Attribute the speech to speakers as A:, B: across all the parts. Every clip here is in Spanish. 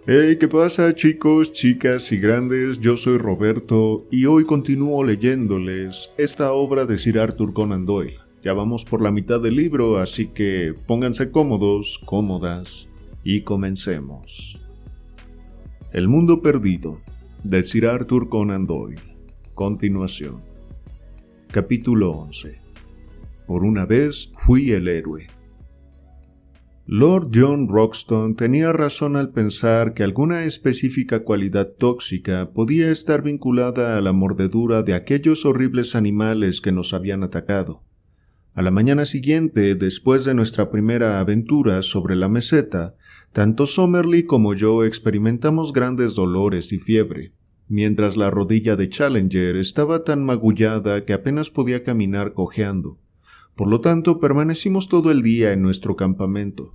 A: Hey, ¿qué pasa, chicos, chicas y grandes? Yo soy Roberto y hoy continúo leyéndoles esta obra de Sir Arthur Conan Doyle. Ya vamos por la mitad del libro, así que pónganse cómodos, cómodas y comencemos. El mundo perdido, de Sir Arthur Conan Doyle. Continuación. Capítulo 11. Por una vez fui el héroe. Lord John Roxton tenía razón al pensar que alguna específica cualidad tóxica podía estar vinculada a la mordedura de aquellos horribles animales que nos habían atacado. A la mañana siguiente, después de nuestra primera aventura sobre la meseta, tanto Summerlee como yo experimentamos grandes dolores y fiebre, mientras la rodilla de Challenger estaba tan magullada que apenas podía caminar cojeando. Por lo tanto, permanecimos todo el día en nuestro campamento.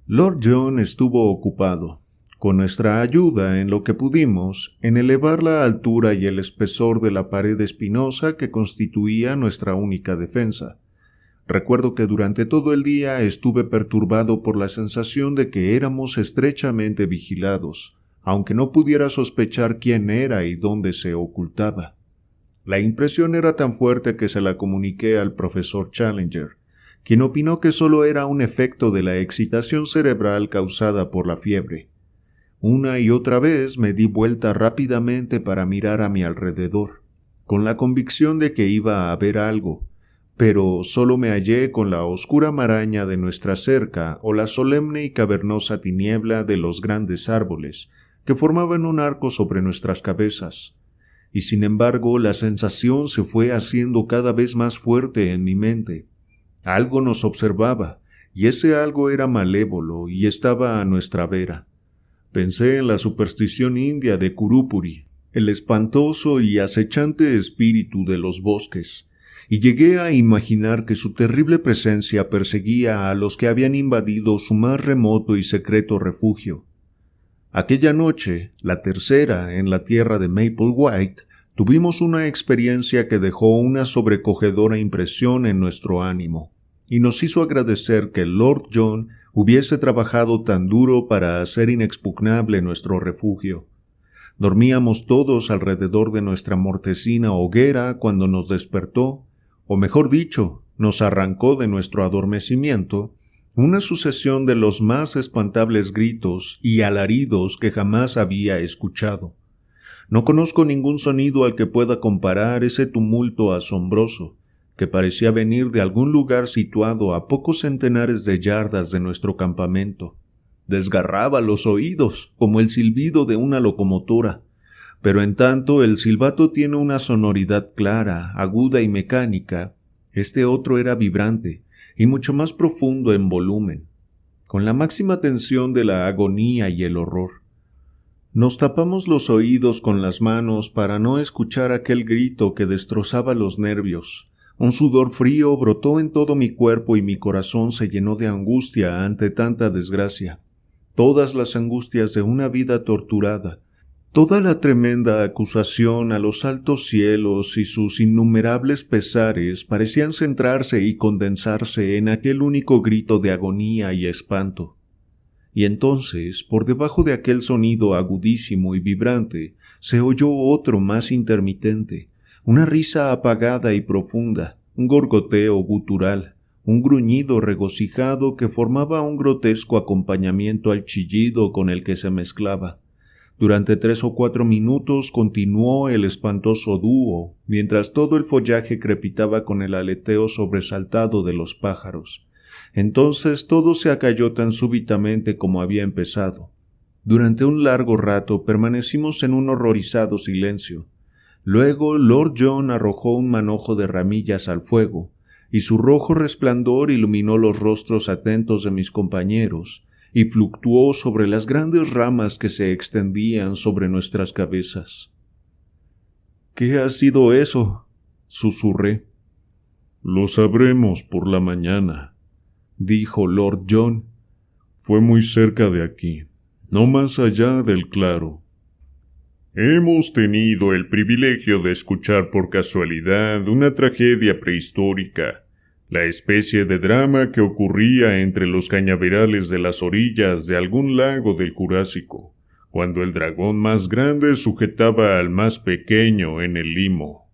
A: Lord John estuvo ocupado, con nuestra ayuda en lo que pudimos, en elevar la altura y el espesor de la pared espinosa que constituía nuestra única defensa. Recuerdo que durante todo el día estuve perturbado por la sensación de que éramos estrechamente vigilados, aunque no pudiera sospechar quién era y dónde se ocultaba. La impresión era tan fuerte que se la comuniqué al profesor Challenger, quien opinó que solo era un efecto de la excitación cerebral causada por la fiebre. Una y otra vez me di vuelta rápidamente para mirar a mi alrededor, con la convicción de que iba a haber algo, pero solo me hallé con la oscura maraña de nuestra cerca o la solemne y cavernosa tiniebla de los grandes árboles, que formaban un arco sobre nuestras cabezas. Y sin embargo la sensación se fue haciendo cada vez más fuerte en mi mente. Algo nos observaba, y ese algo era malévolo y estaba a nuestra vera. Pensé en la superstición india de Kurupuri, el espantoso y acechante espíritu de los bosques, y llegué a imaginar que su terrible presencia perseguía a los que habían invadido su más remoto y secreto refugio. Aquella noche, la tercera en la tierra de Maple White, tuvimos una experiencia que dejó una sobrecogedora impresión en nuestro ánimo, y nos hizo agradecer que Lord John hubiese trabajado tan duro para hacer inexpugnable nuestro refugio. Dormíamos todos alrededor de nuestra mortecina hoguera cuando nos despertó, o mejor dicho, nos arrancó de nuestro adormecimiento, una sucesión de los más espantables gritos y alaridos que jamás había escuchado. No conozco ningún sonido al que pueda comparar ese tumulto asombroso, que parecía venir de algún lugar situado a pocos centenares de yardas de nuestro campamento. Desgarraba los oídos, como el silbido de una locomotora, pero en tanto el silbato tiene una sonoridad clara, aguda y mecánica, este otro era vibrante, y mucho más profundo en volumen, con la máxima tensión de la agonía y el horror. Nos tapamos los oídos con las manos para no escuchar aquel grito que destrozaba los nervios. Un sudor frío brotó en todo mi cuerpo y mi corazón se llenó de angustia ante tanta desgracia. Todas las angustias de una vida torturada, toda la tremenda acusación a los altos cielos y sus innumerables pesares parecían centrarse y condensarse en aquel único grito de agonía y espanto. Y entonces, por debajo de aquel sonido agudísimo y vibrante, se oyó otro más intermitente, una risa apagada y profunda, un gorgoteo gutural, un gruñido regocijado que formaba un grotesco acompañamiento al chillido con el que se mezclaba. Durante 3 o 4 minutos continuó el espantoso dúo, mientras todo el follaje crepitaba con el aleteo sobresaltado de los pájaros. Entonces todo se acalló tan súbitamente como había empezado. Durante un largo rato permanecimos en un horrorizado silencio. Luego Lord John arrojó un manojo de ramillas al fuego, y su rojo resplandor iluminó los rostros atentos de mis compañeros, y fluctuó sobre las grandes ramas que se extendían sobre nuestras cabezas. —¿Qué ha sido eso? —susurré. —Lo sabremos por la mañana —dijo Lord John—. Fue muy cerca de aquí, no más allá del claro. Hemos tenido el privilegio de escuchar por casualidad una tragedia prehistórica, la especie de drama que ocurría entre los cañaverales de las orillas de algún lago del Jurásico, cuando el dragón más grande sujetaba al más pequeño en el limo»,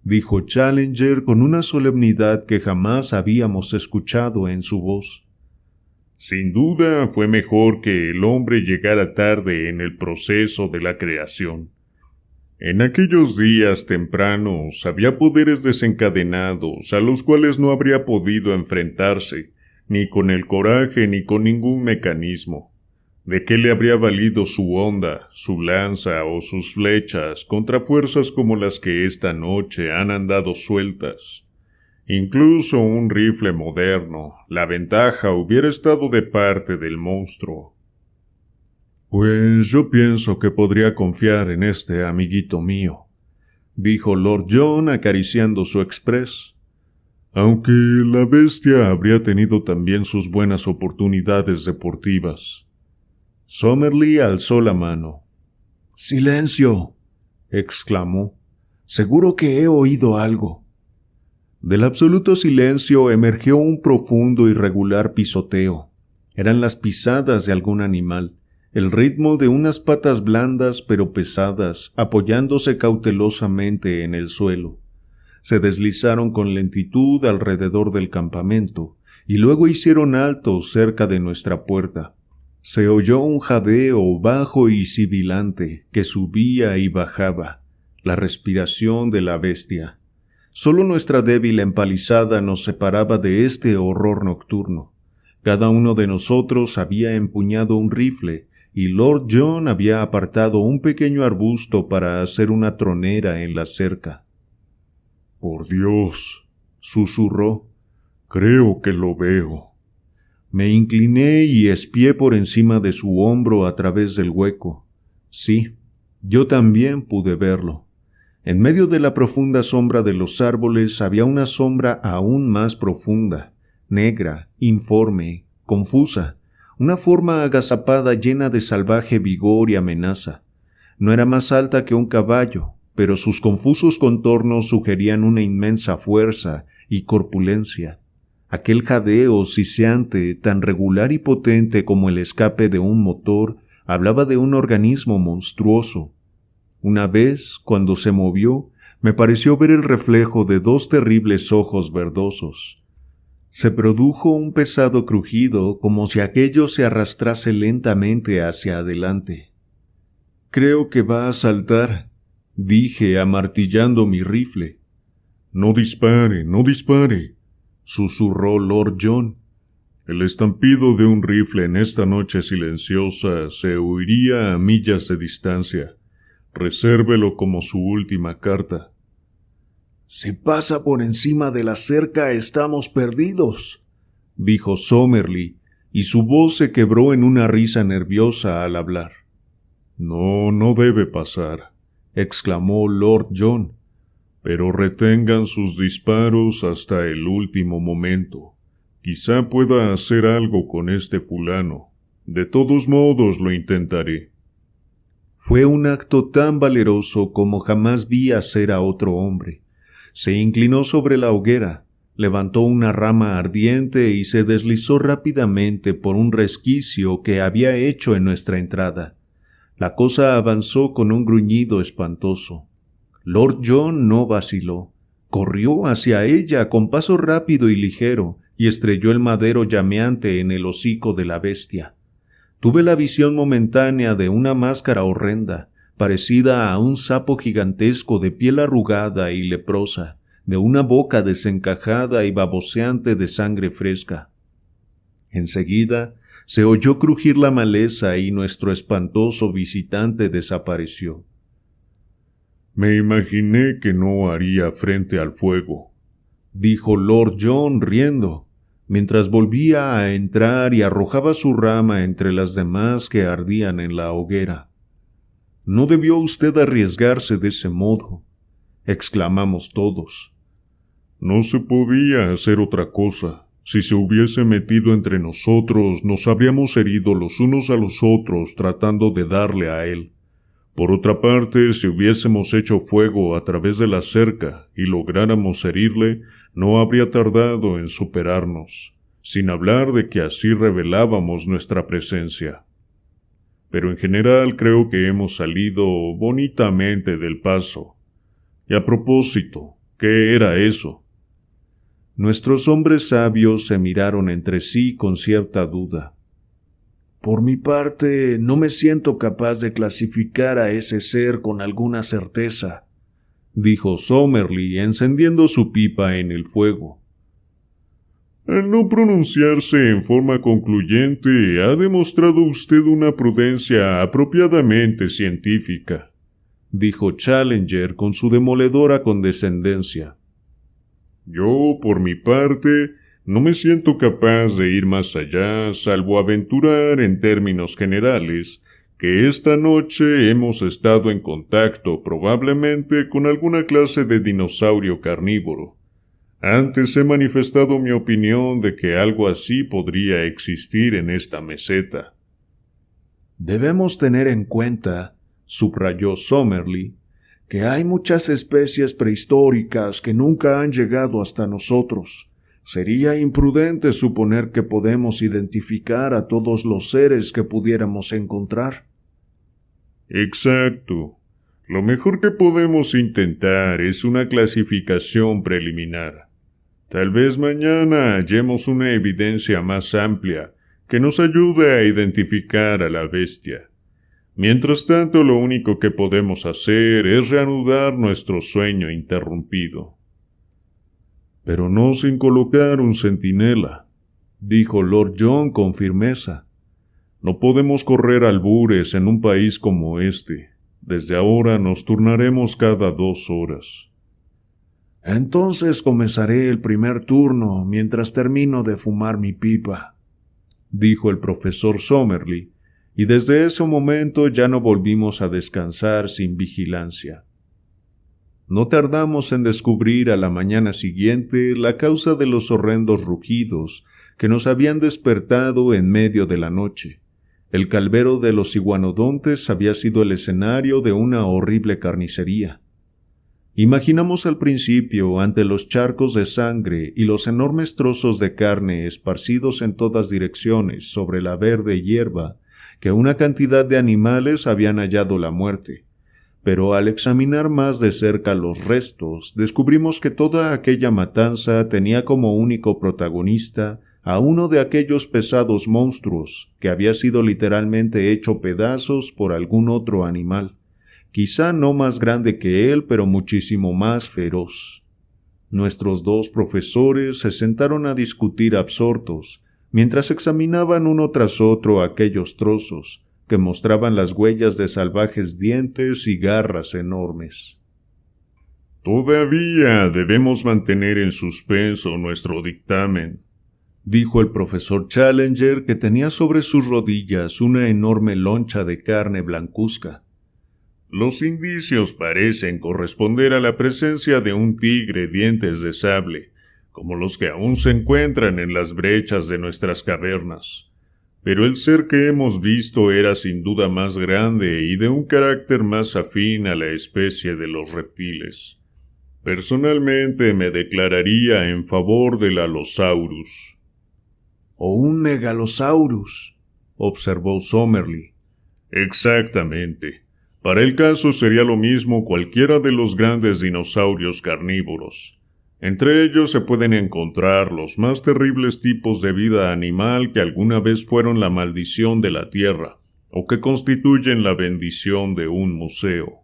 A: dijo Challenger con una solemnidad que jamás habíamos escuchado en su voz. «Sin duda fue mejor que el hombre llegara tarde en el proceso de la creación. En aquellos días tempranos había poderes desencadenados a los cuales no habría podido enfrentarse, ni con el coraje ni con ningún mecanismo. ¿De qué le habría valido su honda, su lanza o sus flechas contra fuerzas como las que esta noche han andado sueltas? Incluso un rifle moderno, la ventaja hubiera estado de parte del monstruo». «Pues yo pienso que podría confiar en este amiguito mío», dijo Lord John acariciando su Express, «aunque la bestia habría tenido también sus buenas oportunidades deportivas». Summerlee alzó la mano. «¡Silencio!», exclamó. «Seguro que he oído algo». Del absoluto silencio emergió un profundo y regular pisoteo. Eran las pisadas de algún animal, el ritmo de unas patas blandas pero pesadas, apoyándose cautelosamente en el suelo. Se deslizaron con lentitud alrededor del campamento, y luego hicieron alto cerca de nuestra puerta. Se oyó un jadeo bajo y sibilante que subía y bajaba, la respiración de la bestia. Solo nuestra débil empalizada nos separaba de este horror nocturno. Cada uno de nosotros había empuñado un rifle, y Lord John había apartado un pequeño arbusto para hacer una tronera en la cerca. «Por Dios», susurró, «creo que lo veo». Me incliné y espié por encima de su hombro a través del hueco. Sí, yo también pude verlo. En medio de la profunda sombra de los árboles había una sombra aún más profunda, negra, informe, confusa, una forma agazapada llena de salvaje vigor y amenaza. No era más alta que un caballo, pero sus confusos contornos sugerían una inmensa fuerza y corpulencia. Aquel jadeo siseante, tan regular y potente como el escape de un motor, hablaba de un organismo monstruoso. Una vez, cuando se movió, me pareció ver el reflejo de dos terribles ojos verdosos. Se produjo un pesado crujido, como si aquello se arrastrase lentamente hacia adelante. «Creo que va a saltar», dije, amartillando mi rifle. «No dispare, no dispare», susurró Lord John. «El estampido de un rifle en esta noche silenciosa se oiría a millas de distancia. Resérvelo como su última carta». «Si pasa por encima de la cerca, estamos perdidos», dijo Summerlee, y su voz se quebró en una risa nerviosa al hablar. «No, no debe pasar», exclamó Lord John, «pero retengan sus disparos hasta el último momento. Quizá pueda hacer algo con este fulano. De todos modos lo intentaré». Fue un acto tan valeroso como jamás vi hacer a otro hombre. Se inclinó sobre la hoguera, levantó una rama ardiente y se deslizó rápidamente por un resquicio que había hecho en nuestra entrada. La cosa avanzó con un gruñido espantoso. Lord John no vaciló. Corrió hacia ella con paso rápido y ligero y estrelló el madero llameante en el hocico de la bestia. Tuve la visión momentánea de una máscara horrenda, parecida a un sapo gigantesco de piel arrugada y leprosa, de una boca desencajada y baboseante de sangre fresca. Enseguida se oyó crujir la maleza y nuestro espantoso visitante desapareció. «Me imaginé que no haría frente al fuego», dijo Lord John riendo, mientras volvía a entrar y arrojaba su rama entre las demás que ardían en la hoguera. «No debió usted arriesgarse de ese modo», exclamamos todos. «No se podía hacer otra cosa. Si se hubiese metido entre nosotros, nos habríamos herido los unos a los otros tratando de darle a él. Por otra parte, si hubiésemos hecho fuego a través de la cerca y lográramos herirle, no habría tardado en superarnos, sin hablar de que así revelábamos nuestra presencia». pero en general creo que hemos salido bonitamente del paso. Y a propósito, ¿qué era eso? Nuestros hombres sabios se miraron entre sí con cierta duda. Por mi parte, no me siento capaz de clasificar a ese ser con alguna certeza, dijo Somerley, encendiendo su pipa en el fuego. Al no pronunciarse en forma concluyente, ha demostrado usted una prudencia apropiadamente científica, dijo Challenger con su demoledora condescendencia. Yo, por mi parte, no me siento capaz de ir más allá, salvo aventurar en términos generales que esta noche hemos estado en contacto probablemente con alguna clase de dinosaurio carnívoro. Antes he manifestado mi opinión de que algo así podría existir en esta meseta. Debemos tener en cuenta, subrayó Somerley, que hay muchas especies prehistóricas que nunca han llegado hasta nosotros. Sería imprudente suponer que podemos identificar a todos los seres que pudiéramos encontrar. Exacto. Lo mejor que podemos intentar es una clasificación preliminar. Tal vez mañana hallemos una evidencia más amplia que nos ayude a identificar a la bestia. Mientras tanto, lo único que podemos hacer es reanudar nuestro sueño interrumpido. Pero no sin colocar un centinela, dijo Lord John con firmeza. No podemos correr albures en un país como este. Desde ahora nos turnaremos cada 2 horas. Entonces comenzaré el primer turno mientras termino de fumar mi pipa, dijo el profesor Somerley, y desde ese momento ya no volvimos a descansar sin vigilancia. No tardamos en descubrir a la mañana siguiente la causa de los horrendos rugidos que nos habían despertado en medio de la noche. El calvero de los iguanodontes había sido el escenario de una horrible carnicería. Imaginamos al principio, ante los charcos de sangre y los enormes trozos de carne esparcidos en todas direcciones sobre la verde hierba, que una cantidad de animales habían hallado la muerte. Pero al examinar más de cerca los restos, descubrimos que toda aquella matanza tenía como único protagonista a uno de aquellos pesados monstruos que había sido literalmente hecho pedazos por algún otro animal, quizá no más grande que él, pero muchísimo más feroz. Nuestros 2 profesores se sentaron a discutir absortos, mientras examinaban uno tras otro aquellos trozos, que mostraban las huellas de salvajes dientes y garras enormes. Todavía debemos mantener en suspenso nuestro dictamen, dijo el profesor Challenger, que tenía sobre sus rodillas una enorme loncha de carne blancuzca. Los indicios parecen corresponder a la presencia de un tigre dientes de sable, como los que aún se encuentran en las brechas de nuestras cavernas. Pero el ser que hemos visto era sin duda más grande y de un carácter más afín a la especie de los reptiles. Personalmente me declararía en favor del Allosaurus. «O un Megalosaurus», observó Somerley. «Exactamente. Para el caso sería lo mismo cualquiera de los grandes dinosaurios carnívoros. Entre ellos se pueden encontrar los más terribles tipos de vida animal que alguna vez fueron la maldición de la tierra, o que constituyen la bendición de un museo».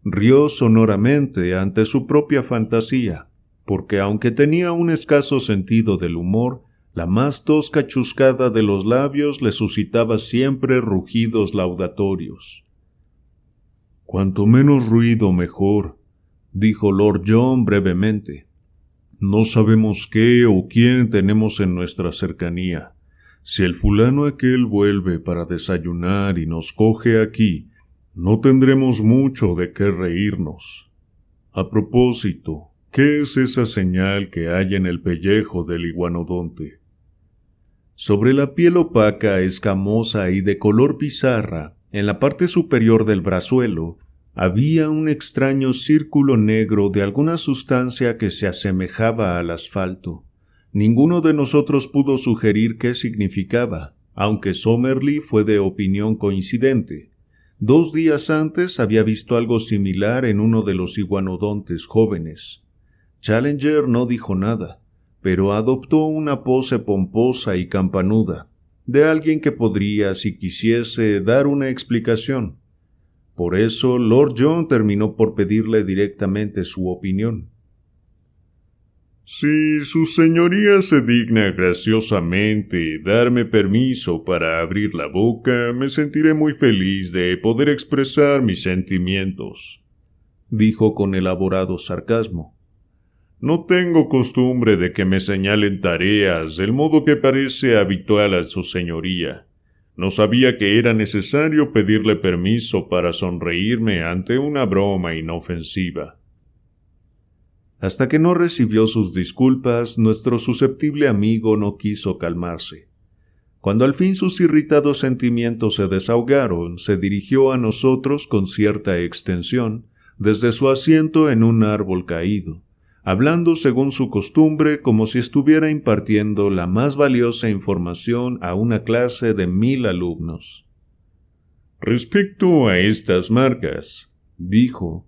A: Rió sonoramente ante su propia fantasía, porque aunque tenía un escaso sentido del humor, la más tosca chuscada de los labios le suscitaba siempre rugidos laudatorios. «Cuanto menos ruido, mejor», dijo Lord John brevemente. «No sabemos qué o quién tenemos en nuestra cercanía. Si el fulano aquel vuelve para desayunar y nos coge aquí, no tendremos mucho de qué reírnos. A propósito, ¿qué es esa señal que hay en el pellejo del iguanodonte?» Sobre la piel opaca, escamosa y de color pizarra, en la parte superior del brazuelo, había un extraño círculo negro de alguna sustancia que se asemejaba al asfalto. Ninguno de nosotros pudo sugerir qué significaba, aunque Somerley fue de opinión coincidente. 2 días antes había visto algo similar en uno de los iguanodontes jóvenes. Challenger no dijo nada, pero adoptó una pose pomposa y campanuda, de alguien que podría, si quisiese, dar una explicación. Por eso Lord John terminó por pedirle directamente su opinión.
B: Si su señoría se digna graciosamente darme permiso para abrir la boca, me sentiré muy feliz de poder expresar mis sentimientos,
A: dijo con elaborado sarcasmo.
B: No tengo costumbre de que me señalen tareas del modo que parece habitual a su señoría. No sabía que era necesario pedirle permiso para sonreírme ante una broma inofensiva.
A: Hasta que no recibió sus disculpas, nuestro susceptible amigo no quiso calmarse. Cuando al fin sus irritados sentimientos se desahogaron, se dirigió a nosotros con cierta extensión, desde su asiento en un árbol caído, hablando según su costumbre como si estuviera impartiendo la más valiosa información a una clase de 1000 alumnos.
B: Respecto a estas marcas, dijo,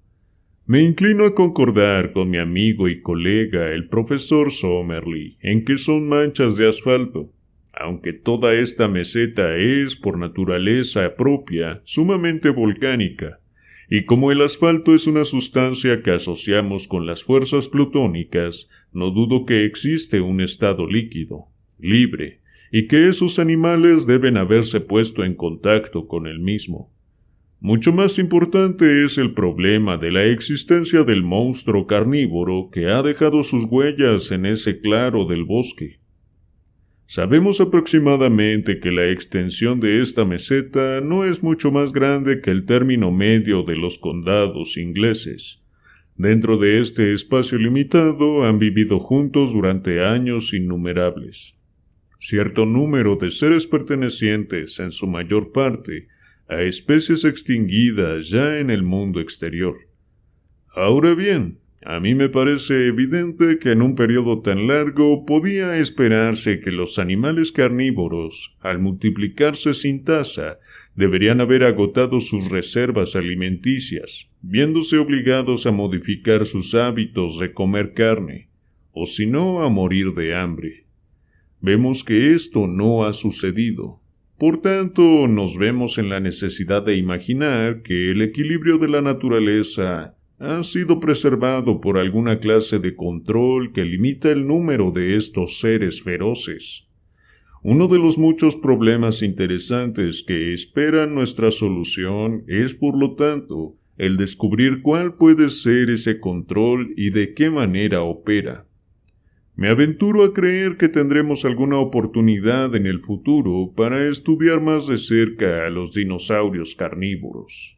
B: me inclino a concordar con mi amigo y colega el profesor Somerley en que son manchas de asfalto, aunque toda esta meseta es, por naturaleza propia, sumamente volcánica, y como el asfalto es una sustancia que asociamos con las fuerzas plutónicas, no dudo que existe un estado líquido, libre, y que esos animales deben haberse puesto en contacto con el mismo. Mucho más importante es el problema de la existencia del monstruo carnívoro que ha dejado sus huellas en ese claro del bosque. Sabemos aproximadamente que la extensión de esta meseta no es mucho más grande que el término medio de los condados ingleses. Dentro de este espacio limitado han vivido juntos durante años innumerables. Cierto número de seres pertenecientes, en su mayor parte, a especies extinguidas ya en el mundo exterior. Ahora bien, a mí me parece evidente que en un periodo tan largo podía esperarse que los animales carnívoros, al multiplicarse sin tasa, deberían haber agotado sus reservas alimenticias, viéndose obligados a modificar sus hábitos de comer carne, o si no, a morir de hambre. Vemos que esto no ha sucedido. Por tanto, nos vemos en la necesidad de imaginar que el equilibrio de la naturaleza ha sido preservado por alguna clase de control que limita el número de estos seres feroces. Uno de los muchos problemas interesantes que esperan nuestra solución es, por lo tanto, el descubrir cuál puede ser ese control y de qué manera opera. Me aventuro a creer que tendremos alguna oportunidad en el futuro para estudiar más de cerca a los dinosaurios carnívoros.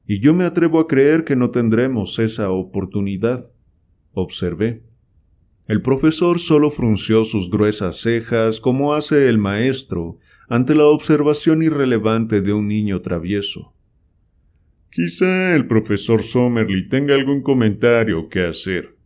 A: Y yo me atrevo a creer que no tendremos esa oportunidad, observé. El profesor solo frunció sus gruesas cejas como hace el maestro ante la observación irrelevante de un niño travieso.
B: Quizá el profesor Somerley tenga algún comentario que hacer,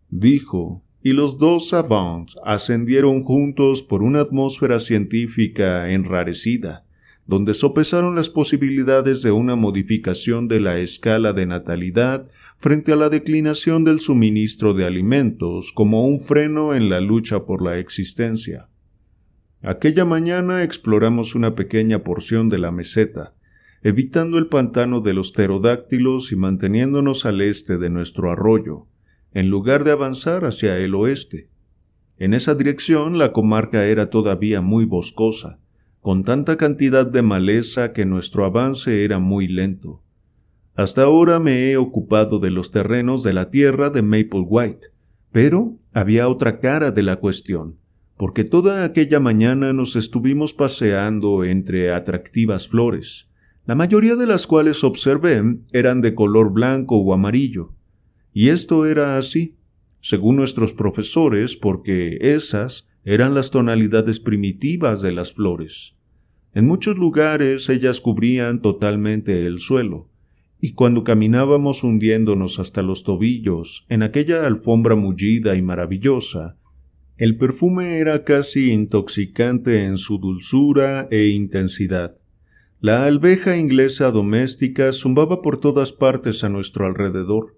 A: dijo, y los dos savants ascendieron juntos por una atmósfera científica enrarecida, donde sopesaron las posibilidades de una modificación de la escala de natalidad frente a la declinación del suministro de alimentos como un freno en la lucha por la existencia. Aquella mañana exploramos una pequeña porción de la meseta, evitando el pantano de los pterodáctilos y manteniéndonos al este de nuestro arroyo, en lugar de avanzar hacia el oeste. En esa dirección la comarca era todavía muy boscosa, con tanta cantidad de maleza que nuestro avance era muy lento. Hasta ahora me he ocupado de los terrenos de la tierra de Maple White, pero había otra cara de la cuestión, porque toda aquella mañana nos estuvimos paseando entre atractivas flores, la mayoría de las cuales observé eran de color blanco o amarillo. Y esto era así, según nuestros profesores, porque esas eran las tonalidades primitivas de las flores. En muchos lugares ellas cubrían totalmente el suelo, y cuando caminábamos hundiéndonos hasta los tobillos en aquella alfombra mullida y maravillosa, El perfume era casi intoxicante en su dulzura e intensidad. La albeja inglesa doméstica zumbaba por todas partes a nuestro alrededor.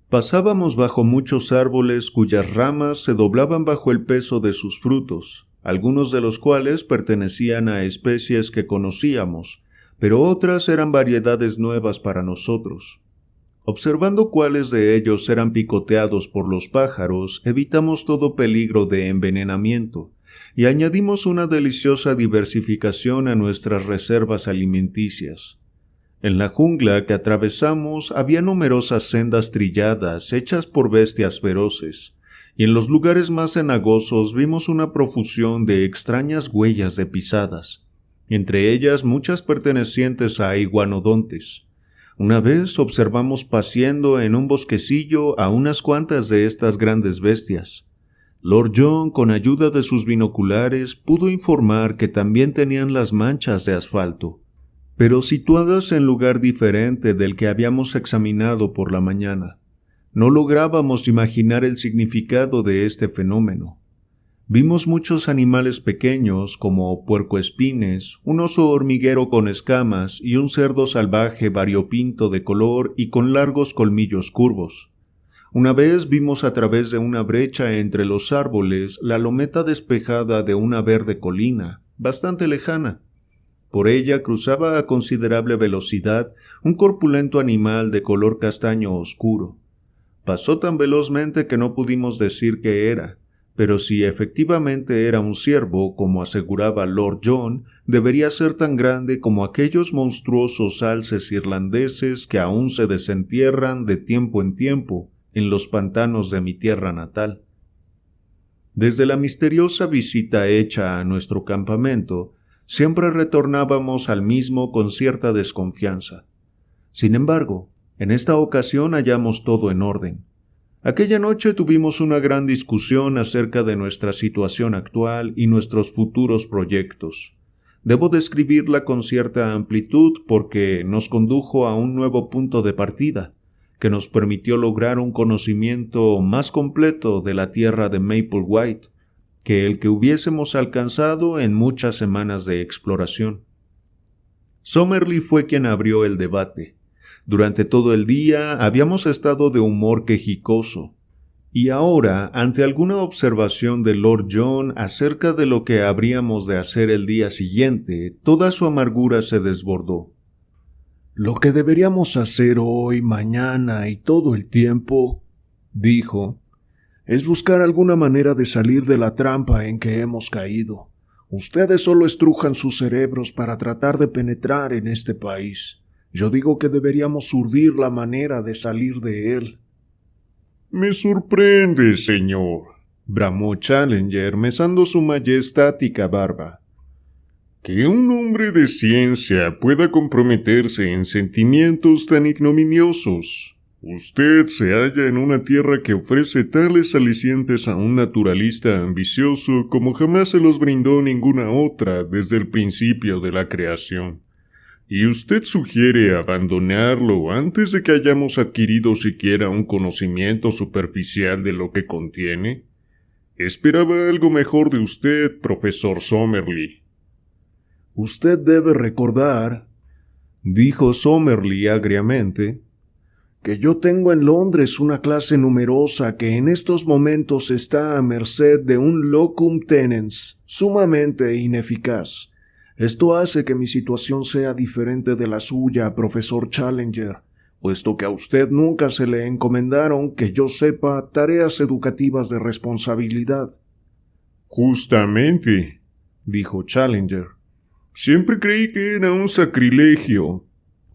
A: Pasábamos bajo muchos árboles cuyas ramas se doblaban bajo el peso de sus frutos, algunos de los cuales pertenecían a especies que conocíamos, pero otras eran variedades nuevas para nosotros. Observando cuáles de ellos eran picoteados por los pájaros, evitamos todo peligro de envenenamiento y añadimos una deliciosa diversificación a nuestras reservas alimenticias. En la jungla que atravesamos había numerosas sendas trilladas hechas por bestias feroces, y en los lugares más cenagosos vimos una profusión de extrañas huellas de pisadas, entre ellas muchas pertenecientes a iguanodontes. Una vez observamos paseando en un bosquecillo a unas cuantas de estas grandes bestias. Lord John, con ayuda de sus binoculares, pudo informar que también tenían las manchas de asfalto, pero situadas en lugar diferente del que habíamos examinado por la mañana. No lográbamos imaginar el significado de este fenómeno. Vimos muchos animales pequeños como puercoespines, un oso hormiguero con escamas y un cerdo salvaje variopinto de color y con largos colmillos curvos. Una vez vimos a través de una brecha entre los árboles la lometa despejada de una verde colina, bastante lejana. Por ella cruzaba a considerable velocidad un corpulento animal de color castaño oscuro. Pasó tan velozmente que no pudimos decir qué era, pero si efectivamente era un ciervo, como aseguraba Lord John, debería ser tan grande como aquellos monstruosos alces irlandeses que aún se desentierran de tiempo en tiempo en los pantanos de mi tierra natal. Desde la misteriosa visita hecha a nuestro campamento, siempre retornábamos al mismo con cierta desconfianza. Sin embargo, en esta ocasión hallamos todo en orden. Aquella noche tuvimos una gran discusión acerca de nuestra situación actual y nuestros futuros proyectos. Debo describirla con cierta amplitud porque nos condujo a un nuevo punto de partida, que nos permitió lograr un conocimiento más completo de la tierra de Maple White que el que hubiésemos alcanzado en muchas semanas de exploración. Summerlee fue quien abrió el debate. Durante todo el día habíamos estado de humor quejicoso, y ahora, ante alguna observación de Lord John acerca de lo que habríamos de hacer el día siguiente, toda su amargura se desbordó.
C: «Lo que deberíamos hacer hoy, mañana y todo el tiempo», dijo, «es buscar alguna manera de salir de la trampa en que hemos caído. Ustedes solo estrujan sus cerebros para tratar de penetrar en este país. Yo digo que deberíamos urdir la manera de salir de él».
B: «Me sorprende, señor»,
A: bramó Challenger mesando su majestática barba,
B: «que un hombre de ciencia pueda comprometerse en sentimientos tan ignominiosos. Usted se halla en una tierra que ofrece tales alicientes a un naturalista ambicioso como jamás se los brindó ninguna otra desde el principio de la creación. ¿Y usted sugiere abandonarlo antes de que hayamos adquirido siquiera un conocimiento superficial de lo que contiene? Esperaba algo mejor de usted, profesor Summerlee».
C: «Usted debe recordar»,
A: dijo Summerlee agriamente,
C: «que yo tengo en Londres una clase numerosa que en estos momentos está a merced de un locum tenens sumamente ineficaz. Esto hace que mi situación sea diferente de la suya, profesor Challenger, puesto que a usted nunca se le encomendaron, que yo sepa, tareas educativas de responsabilidad».
B: «Justamente»,
A: dijo Challenger,
B: «siempre creí que era un sacrilegio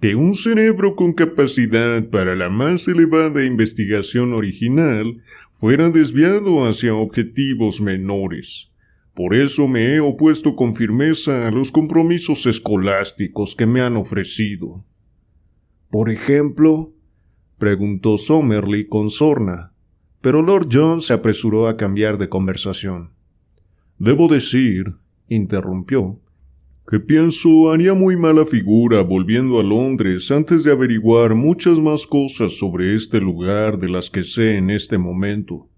B: que un cerebro con capacidad para la más elevada investigación original fuera desviado hacia objetivos menores. Por eso me he opuesto con firmeza a los compromisos escolásticos que me han ofrecido».
C: «Por ejemplo»,
A: preguntó Summerlee con sorna, pero Lord John se apresuró a cambiar de conversación.
B: «Debo decir», interrumpió, «que pienso haría muy mala figura volviendo a Londres antes de averiguar muchas más cosas sobre este lugar de las que sé en este momento».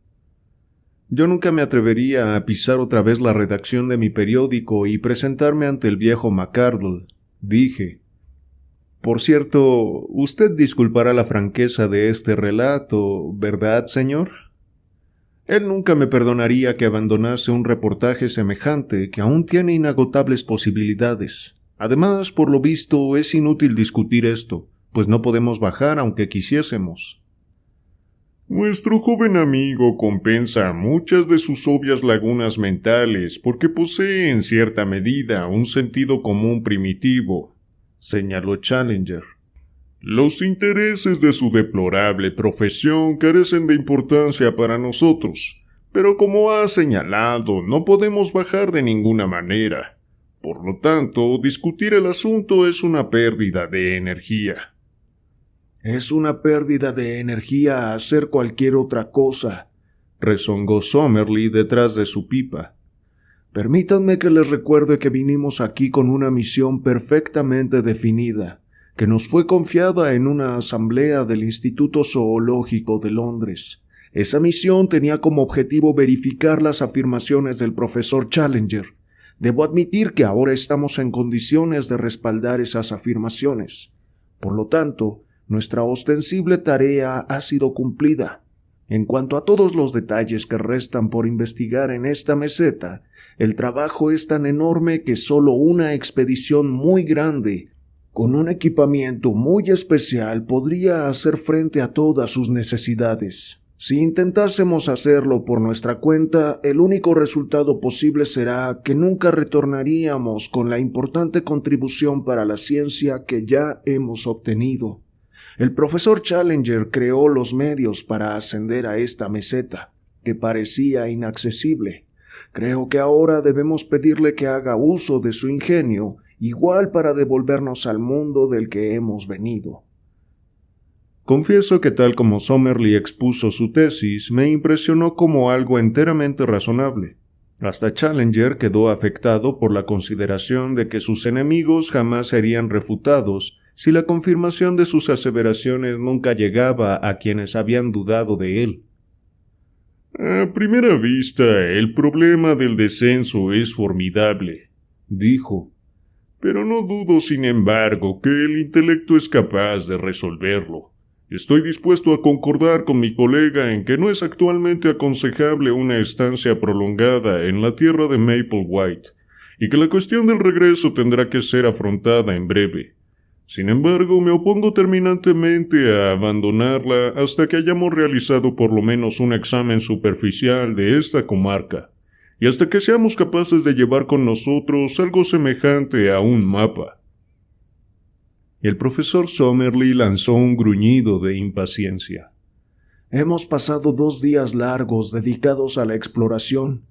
A: Yo nunca me atrevería a pisar otra vez la redacción de mi periódico y presentarme ante el viejo McArdle, dije. Por cierto, usted disculpará la franqueza de este relato, ¿verdad, señor? Él nunca me perdonaría que abandonase un reportaje semejante que aún tiene inagotables posibilidades. Además, por lo visto, es inútil discutir esto, pues no podemos bajar aunque quisiésemos.
B: Nuestro joven amigo compensa muchas de sus obvias lagunas mentales porque posee en cierta medida un sentido común primitivo,
A: señaló Challenger.
B: Los intereses de su deplorable profesión carecen de importancia para nosotros, pero como ha señalado, no podemos bajar de ninguna manera. Por lo tanto, discutir el asunto es una pérdida de energía.
C: Es una pérdida de energía hacer cualquier otra cosa,
A: rezongó Summerlee detrás de su pipa.
C: Permítanme que les recuerde que vinimos aquí con una misión perfectamente definida, que nos fue confiada en una asamblea del Instituto Zoológico de Londres. Esa misión tenía como objetivo verificar las afirmaciones del profesor Challenger. Debo admitir que ahora estamos en condiciones de respaldar esas afirmaciones. Por lo tanto, nuestra ostensible tarea ha sido cumplida. En cuanto a todos los detalles que restan por investigar en esta meseta, el trabajo es tan enorme que solo una expedición muy grande, con un equipamiento muy especial, podría hacer frente a todas sus necesidades. Si intentásemos hacerlo por nuestra cuenta, el único resultado posible será que nunca retornaríamos con la importante contribución para la ciencia que ya hemos obtenido. El profesor Challenger creó los medios para ascender a esta meseta, que parecía inaccesible. Creo que ahora debemos pedirle que haga uso de su ingenio, igual para devolvernos al mundo del que hemos venido.
A: Confieso que tal como Summerlee expuso su tesis, me impresionó como algo enteramente razonable. Hasta Challenger quedó afectado por la consideración de que sus enemigos jamás serían refutados si la confirmación de sus aseveraciones nunca llegaba a quienes habían dudado de él.
B: A primera vista, el problema del descenso es formidable, dijo, pero no dudo, sin embargo, que el intelecto es capaz de resolverlo. Estoy dispuesto a concordar con mi colega en que no es actualmente aconsejable una estancia prolongada en la tierra de Maplewhite, y que la cuestión del regreso tendrá que ser afrontada en breve. Sin embargo, me opongo terminantemente a abandonarla hasta que hayamos realizado por lo menos un examen superficial de esta comarca, y hasta que seamos capaces de llevar con nosotros algo semejante a un mapa.
A: El profesor Summerlee lanzó un gruñido de impaciencia.
C: Hemos pasado 2 días largos dedicados a la exploración,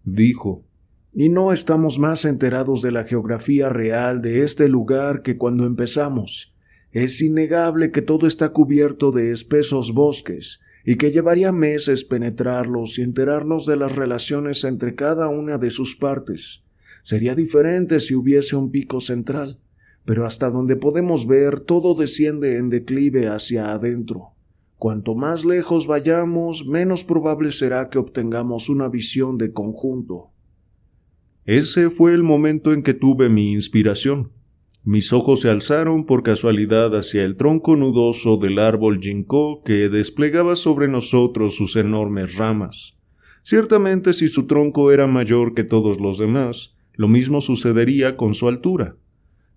C: dijo, y no estamos más enterados de la geografía real de este lugar que cuando empezamos. Es innegable que todo está cubierto de espesos bosques y que llevaría meses penetrarlos y enterarnos de las relaciones entre cada una de sus partes. Sería diferente si hubiese un pico central, pero hasta donde podemos ver todo desciende en declive hacia adentro. Cuanto más lejos vayamos, menos probable será que obtengamos una visión de conjunto.
A: Ese fue el momento en que tuve mi inspiración. Mis ojos se alzaron por casualidad hacia el tronco nudoso del árbol ginkgo que desplegaba sobre nosotros sus enormes ramas. Ciertamente, si su tronco era mayor que todos los demás, lo mismo sucedería con su altura.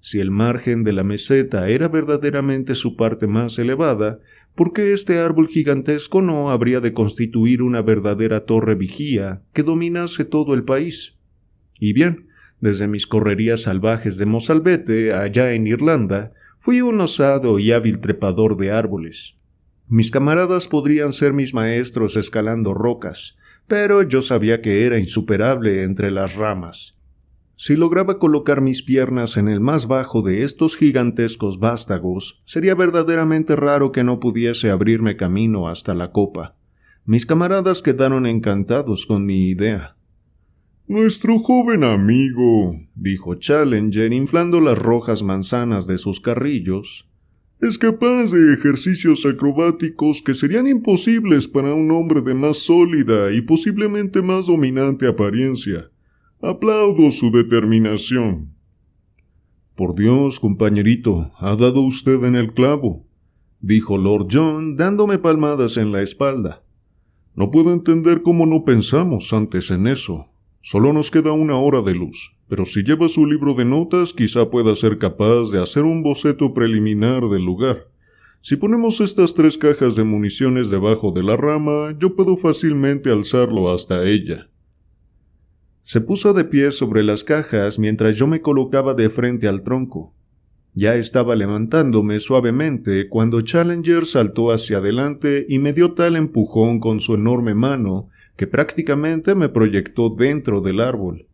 A: Si el margen de la meseta era verdaderamente su parte más elevada, ¿por qué este árbol gigantesco no habría de constituir una verdadera torre vigía que dominase todo el país? Y bien, desde mis correrías salvajes de Mozalbete, allá en Irlanda, fui un osado y hábil trepador de árboles. Mis camaradas podrían ser mis maestros escalando rocas, pero yo sabía que era insuperable entre las ramas. Si lograba colocar mis piernas en el más bajo de estos gigantescos vástagos, sería verdaderamente raro que no pudiese abrirme camino hasta la copa. Mis camaradas quedaron encantados con mi idea.
B: Nuestro joven amigo,
A: dijo Challenger inflando las rojas manzanas de sus carrillos, Es capaz de ejercicios acrobáticos que serían imposibles para un hombre de más sólida y posiblemente más dominante apariencia. Aplaudo su determinación.
B: Por Dios, compañerito, ha dado usted en el clavo, dijo Lord John, dándome palmadas en la espalda. No puedo entender cómo no pensamos antes en eso. Solo nos queda 1 hora de luz, pero si lleva su libro de notas quizá pueda ser capaz de hacer un boceto preliminar del lugar. Si ponemos estas 3 cajas de municiones debajo de la rama, yo puedo fácilmente alzarlo hasta ella. Se puso de pie sobre las cajas mientras yo me colocaba de frente al tronco. Ya estaba levantándome suavemente cuando Challenger saltó hacia adelante y me dio tal empujón con su enorme mano que prácticamente me proyectó dentro del árbol.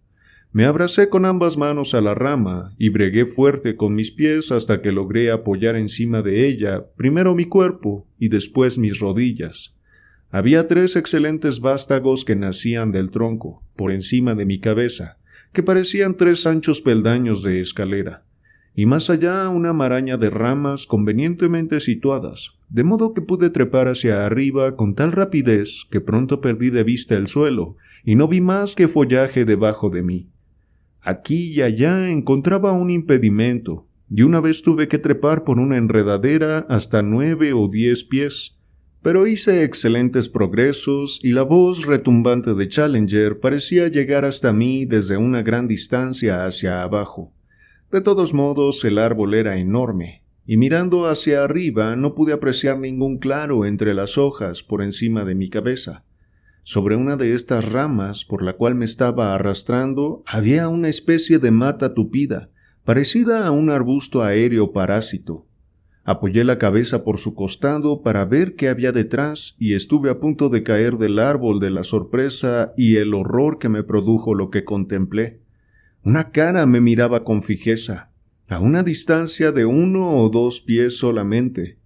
B: Me abracé con ambas manos a la rama y bregué fuerte con mis pies hasta que logré apoyar encima de ella primero mi cuerpo y después mis rodillas. Había 3 excelentes vástagos que nacían del tronco, por encima de mi cabeza, que parecían 3 anchos peldaños de escalera, y más allá una maraña de ramas convenientemente situadas, de modo que pude trepar hacia arriba con tal rapidez que pronto perdí de vista el suelo y no vi más que follaje debajo de mí. Aquí y allá encontraba un impedimento, y una vez tuve que trepar por una enredadera hasta 9 o 10 pies, pero hice excelentes progresos y la voz retumbante de Challenger parecía llegar hasta mí desde una gran distancia hacia abajo. De todos modos, el árbol era enorme, y mirando hacia arriba no pude apreciar ningún claro entre las hojas por encima de mi cabeza. Sobre una de estas ramas, por la cual me estaba arrastrando, había una especie de mata tupida, parecida a un arbusto aéreo parásito. Apoyé la cabeza por su costado para ver qué había detrás y estuve a punto de caer del árbol de la sorpresa y el horror que me produjo lo que contemplé. Una cara me miraba con fijeza, a una distancia de 1 o 2 pies solamente.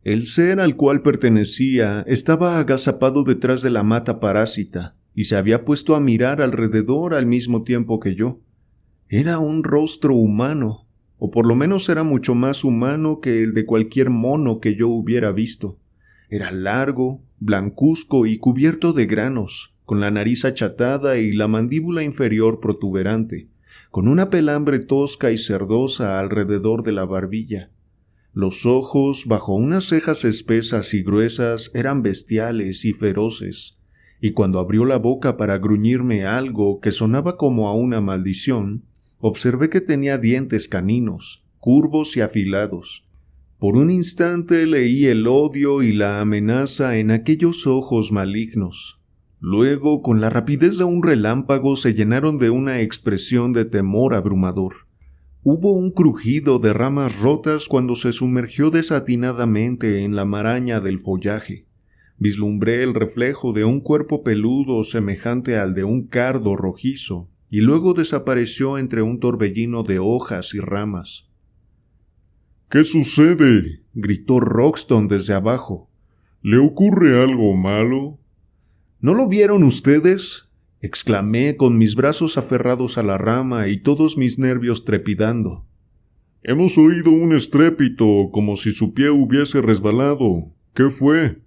B: El ser al cual pertenecía estaba agazapado detrás de la mata parásita y se había puesto a mirar alrededor al mismo tiempo que yo. Era un rostro humano, o por lo menos era mucho más humano que el de cualquier mono que yo hubiera visto. Era largo, blancuzco y cubierto de granos, con la nariz achatada y la mandíbula inferior protuberante, con una pelambre tosca y cerdosa alrededor de la barbilla. Los ojos, bajo unas cejas espesas y gruesas, eran bestiales y feroces, y cuando abrió la boca para gruñirme algo que sonaba como a una maldición, observé que tenía dientes caninos, curvos y afilados. Por un instante leí el odio y la amenaza en aquellos ojos malignos. Luego, con la rapidez de un relámpago, se llenaron de una expresión de temor abrumador. Hubo un crujido de ramas rotas cuando se sumergió desatinadamente en la maraña del follaje. Vislumbré el reflejo de un cuerpo peludo semejante al de un cardo rojizo, y luego desapareció entre un torbellino de hojas y ramas.
A: ¿Qué sucede?,
B: gritó Roxton desde abajo.
A: ¿Le ocurre algo malo?
B: ¿No lo vieron ustedes?, exclamé con mis brazos aferrados a la rama y todos mis nervios trepidando.
A: Hemos oído un estrépito, como si su pie hubiese resbalado. ¿Qué fue?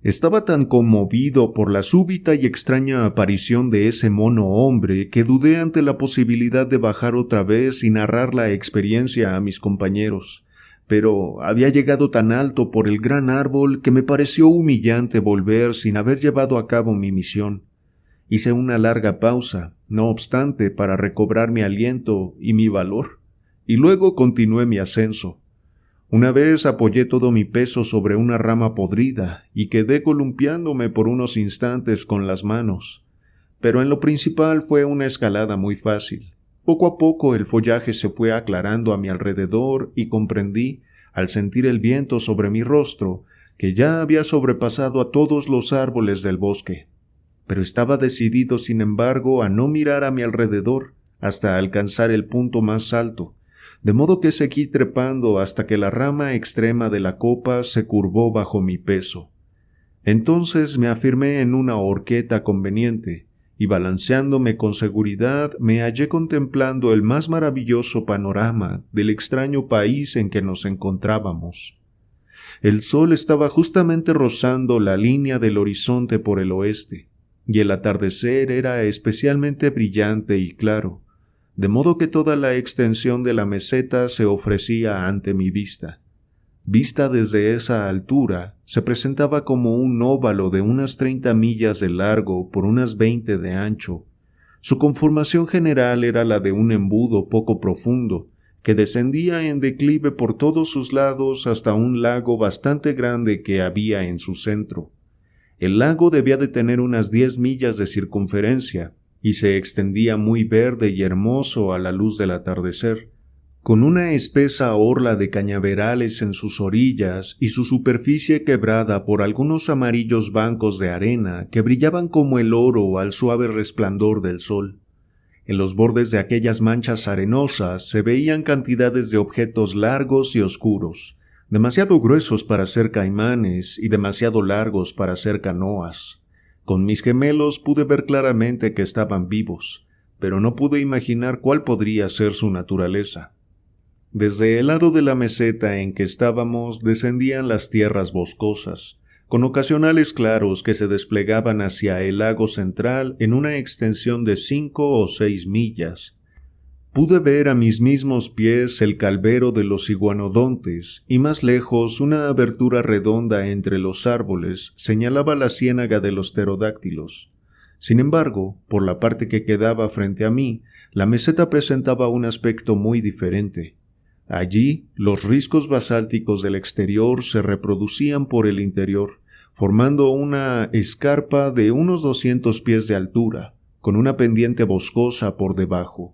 B: Estaba tan conmovido por la súbita y extraña aparición de ese mono hombre que dudé ante la posibilidad de bajar otra vez y narrar la experiencia a mis compañeros, pero había llegado tan alto por el gran árbol que me pareció humillante volver sin haber llevado a cabo mi misión. Hice una larga pausa, no obstante, para recobrar mi aliento y mi valor, y luego continué mi ascenso. Una vez apoyé todo mi peso sobre una rama podrida y quedé columpiándome por unos instantes con las manos. Pero en lo principal fue una escalada muy fácil. Poco a poco el follaje se fue aclarando a mi alrededor y comprendí, al sentir el viento sobre mi rostro, que ya había sobrepasado a todos los árboles del bosque. Pero estaba decidido, sin embargo, a no mirar a mi alrededor hasta alcanzar el punto más alto, de modo que seguí trepando hasta que la rama extrema de la copa se curvó bajo mi peso. Entonces me afirmé en una horqueta conveniente
A: y balanceándome con seguridad me hallé contemplando el más maravilloso panorama del extraño país en que nos encontrábamos. El sol estaba justamente rozando la línea del horizonte por el oeste, y el atardecer era especialmente brillante y claro, de modo que toda la extensión de la meseta se ofrecía ante mi vista. Vista desde esa altura, se presentaba como un óvalo de unas 30 millas de largo por unas 20 de ancho. Su conformación general era la de un embudo poco profundo, que descendía en declive por todos sus lados hasta un lago bastante grande que había en su centro. El lago debía de tener unas 10 millas de circunferencia, y se extendía muy verde y hermoso a la luz del atardecer, con una espesa orla de cañaverales en sus orillas y su superficie quebrada por algunos amarillos bancos de arena que brillaban como el oro al suave resplandor del sol. En los bordes de aquellas manchas arenosas se veían cantidades de objetos largos y oscuros, demasiado gruesos para ser caimanes y demasiado largos para ser canoas. Con mis gemelos pude ver claramente que estaban vivos, pero no pude imaginar cuál podría ser su naturaleza. Desde el lado de la meseta en que estábamos descendían las tierras boscosas, con ocasionales claros que se desplegaban hacia el lago central en una extensión de 5 o 6 millas. Pude ver a mis mismos pies el calvero de los iguanodontes y más lejos una abertura redonda entre los árboles señalaba la ciénaga de los pterodáctilos. Sin embargo, por la parte que quedaba frente a mí, la meseta presentaba un aspecto muy diferente. Allí, los riscos basálticos del exterior se reproducían por el interior, formando una escarpa de unos 200 pies de altura, con una pendiente boscosa por debajo.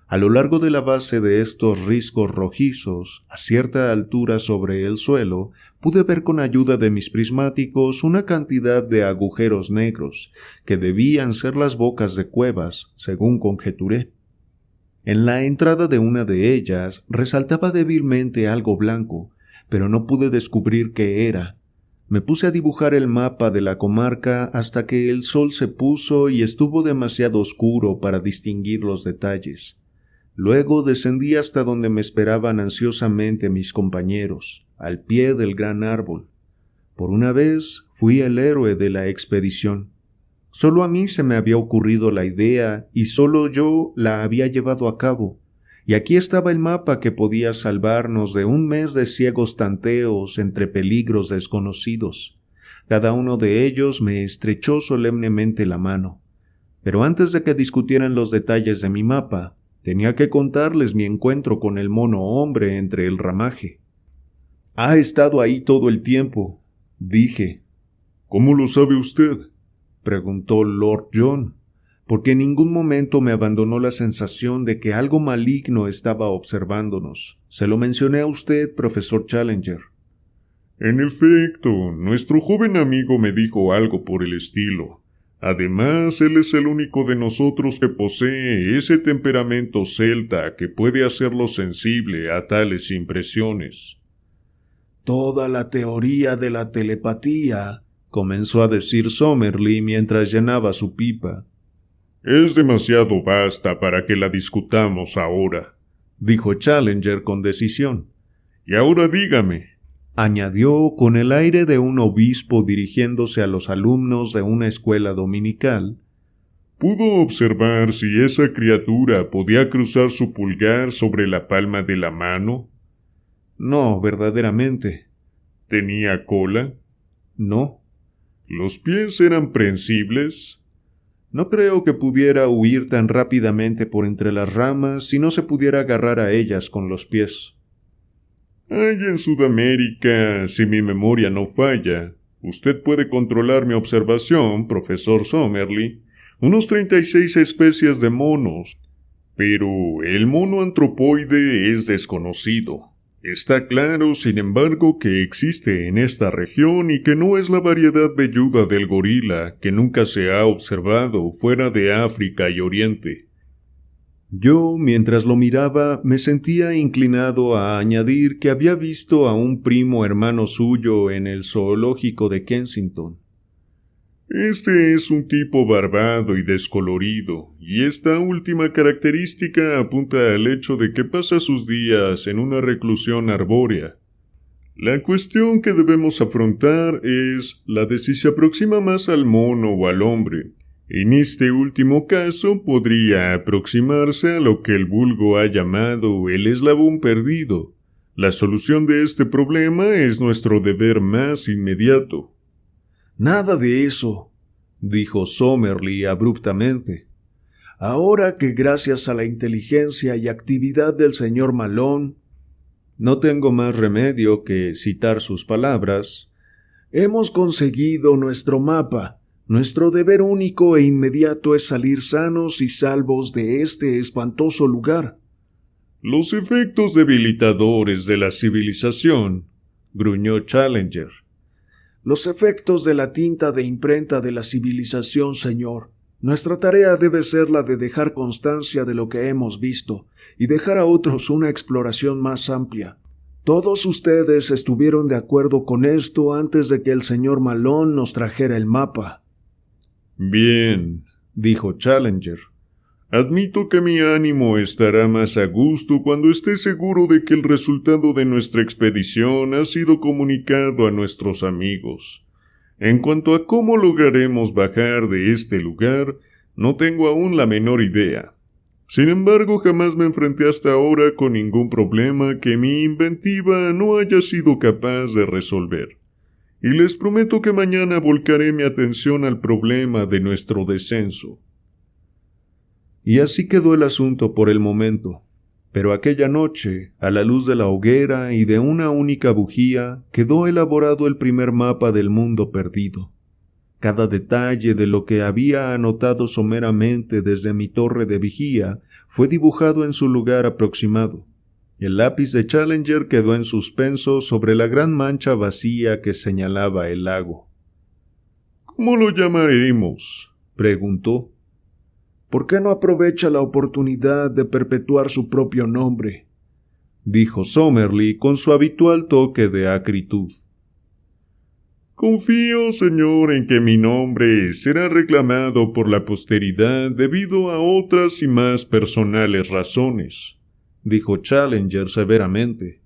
A: A lo largo de la base de estos riscos rojizos, a cierta altura sobre el suelo, pude ver con ayuda de mis prismáticos una cantidad de agujeros negros, que debían ser las bocas de cuevas, según conjeturé. En la entrada de una de ellas resaltaba débilmente algo blanco, pero no pude descubrir qué era. Me puse a dibujar el mapa de la comarca hasta que el sol se puso y estuvo demasiado oscuro para distinguir los detalles. Luego descendí hasta donde me esperaban ansiosamente mis compañeros, al pie del gran árbol. Por una vez fui el héroe de la expedición. Solo a mí se me había ocurrido la idea y solo yo la había llevado a cabo, y aquí estaba el mapa que podía salvarnos de un mes de ciegos tanteos entre peligros desconocidos. Cada uno de ellos me estrechó solemnemente la mano. Pero antes de que discutieran los detalles de mi mapa, tenía que contarles mi encuentro con el mono hombre entre el ramaje. «Ha estado ahí todo el tiempo», dije.
B: «¿Cómo lo sabe usted?»,
A: preguntó Lord John, porque en ningún momento me abandonó la sensación de que algo maligno estaba observándonos. Se lo mencioné a usted, profesor Challenger.
B: «En efecto, nuestro joven amigo me dijo algo por el estilo. Además, él es el único de nosotros que posee ese temperamento celta que puede hacerlo sensible a tales impresiones».
C: «Toda la teoría de la telepatía»,
A: comenzó a decir Somerly mientras llenaba su pipa.
B: «Es demasiado vasta para que la discutamos ahora»,
A: dijo Challenger con decisión.
B: «Y ahora dígame»,
A: añadió con el aire de un obispo dirigiéndose a los alumnos de una escuela dominical,
B: ¿pudo observar si esa criatura podía cruzar su pulgar sobre la palma de la mano?
A: No, verdaderamente.
B: ¿Tenía cola?
A: No.
B: ¿Los pies eran prensibles?
A: No creo que pudiera huir tan rápidamente por entre las ramas si no se pudiera agarrar a ellas con los pies.
B: Hay en Sudamérica, si mi memoria no falla, usted puede controlar mi observación, profesor Somerly, unos 36 especies de monos, pero el mono antropoide es desconocido. Está claro, sin embargo, que existe en esta región y que no es la variedad velluda del gorila que nunca se ha observado fuera de África y Oriente.
A: Yo, mientras lo miraba, me sentía inclinado a añadir que había visto a un primo hermano suyo en el zoológico de Kensington.
B: Este es un tipo barbado y descolorido, y esta última característica apunta al hecho de que pasa sus días en una reclusión arbórea. La cuestión que debemos afrontar es la de si se aproxima más al mono o al hombre. En este último caso podría aproximarse a lo que el vulgo ha llamado el eslabón perdido. La solución de este problema es nuestro deber más inmediato.
C: Nada de eso, dijo Summerlee abruptamente. Ahora que gracias a la inteligencia y actividad del señor Malone,
A: no tengo más remedio que citar sus palabras,
C: hemos conseguido nuestro mapa. Nuestro deber único e inmediato es salir sanos y salvos de este espantoso lugar.
B: Los efectos debilitadores de la civilización, gruñó Challenger.
C: Los efectos de la tinta de imprenta de la civilización, señor. Nuestra tarea debe ser la de dejar constancia de lo que hemos visto y dejar a otros una exploración más amplia. Todos ustedes estuvieron de acuerdo con esto antes de que el señor Malone nos trajera el mapa.
B: Bien, dijo Challenger. Admito que mi ánimo estará más a gusto cuando esté seguro de que el resultado de nuestra expedición ha sido comunicado a nuestros amigos. En cuanto a cómo lograremos bajar de este lugar, no tengo aún la menor idea. Sin embargo, jamás me enfrenté hasta ahora con ningún problema que mi inventiva no haya sido capaz de resolver. Y les prometo que mañana volcaré mi atención al problema de nuestro descenso.
A: Y así quedó el asunto por el momento. Pero aquella noche, a la luz de la hoguera y de una única bujía, quedó elaborado el primer mapa del mundo perdido. Cada detalle de lo que había anotado someramente desde mi torre de vigía fue dibujado en su lugar aproximado. El lápiz de Challenger quedó en suspenso sobre la gran mancha vacía que señalaba el lago.
B: ¿Cómo lo llamaremos?, preguntó.
C: ¿Por qué no aprovecha la oportunidad de perpetuar su propio nombre?,
A: dijo Summerlee con su habitual toque de acritud.
B: Confío, señor, en que mi nombre será reclamado por la posteridad debido a otras y más personales razones, dijo Challenger severamente.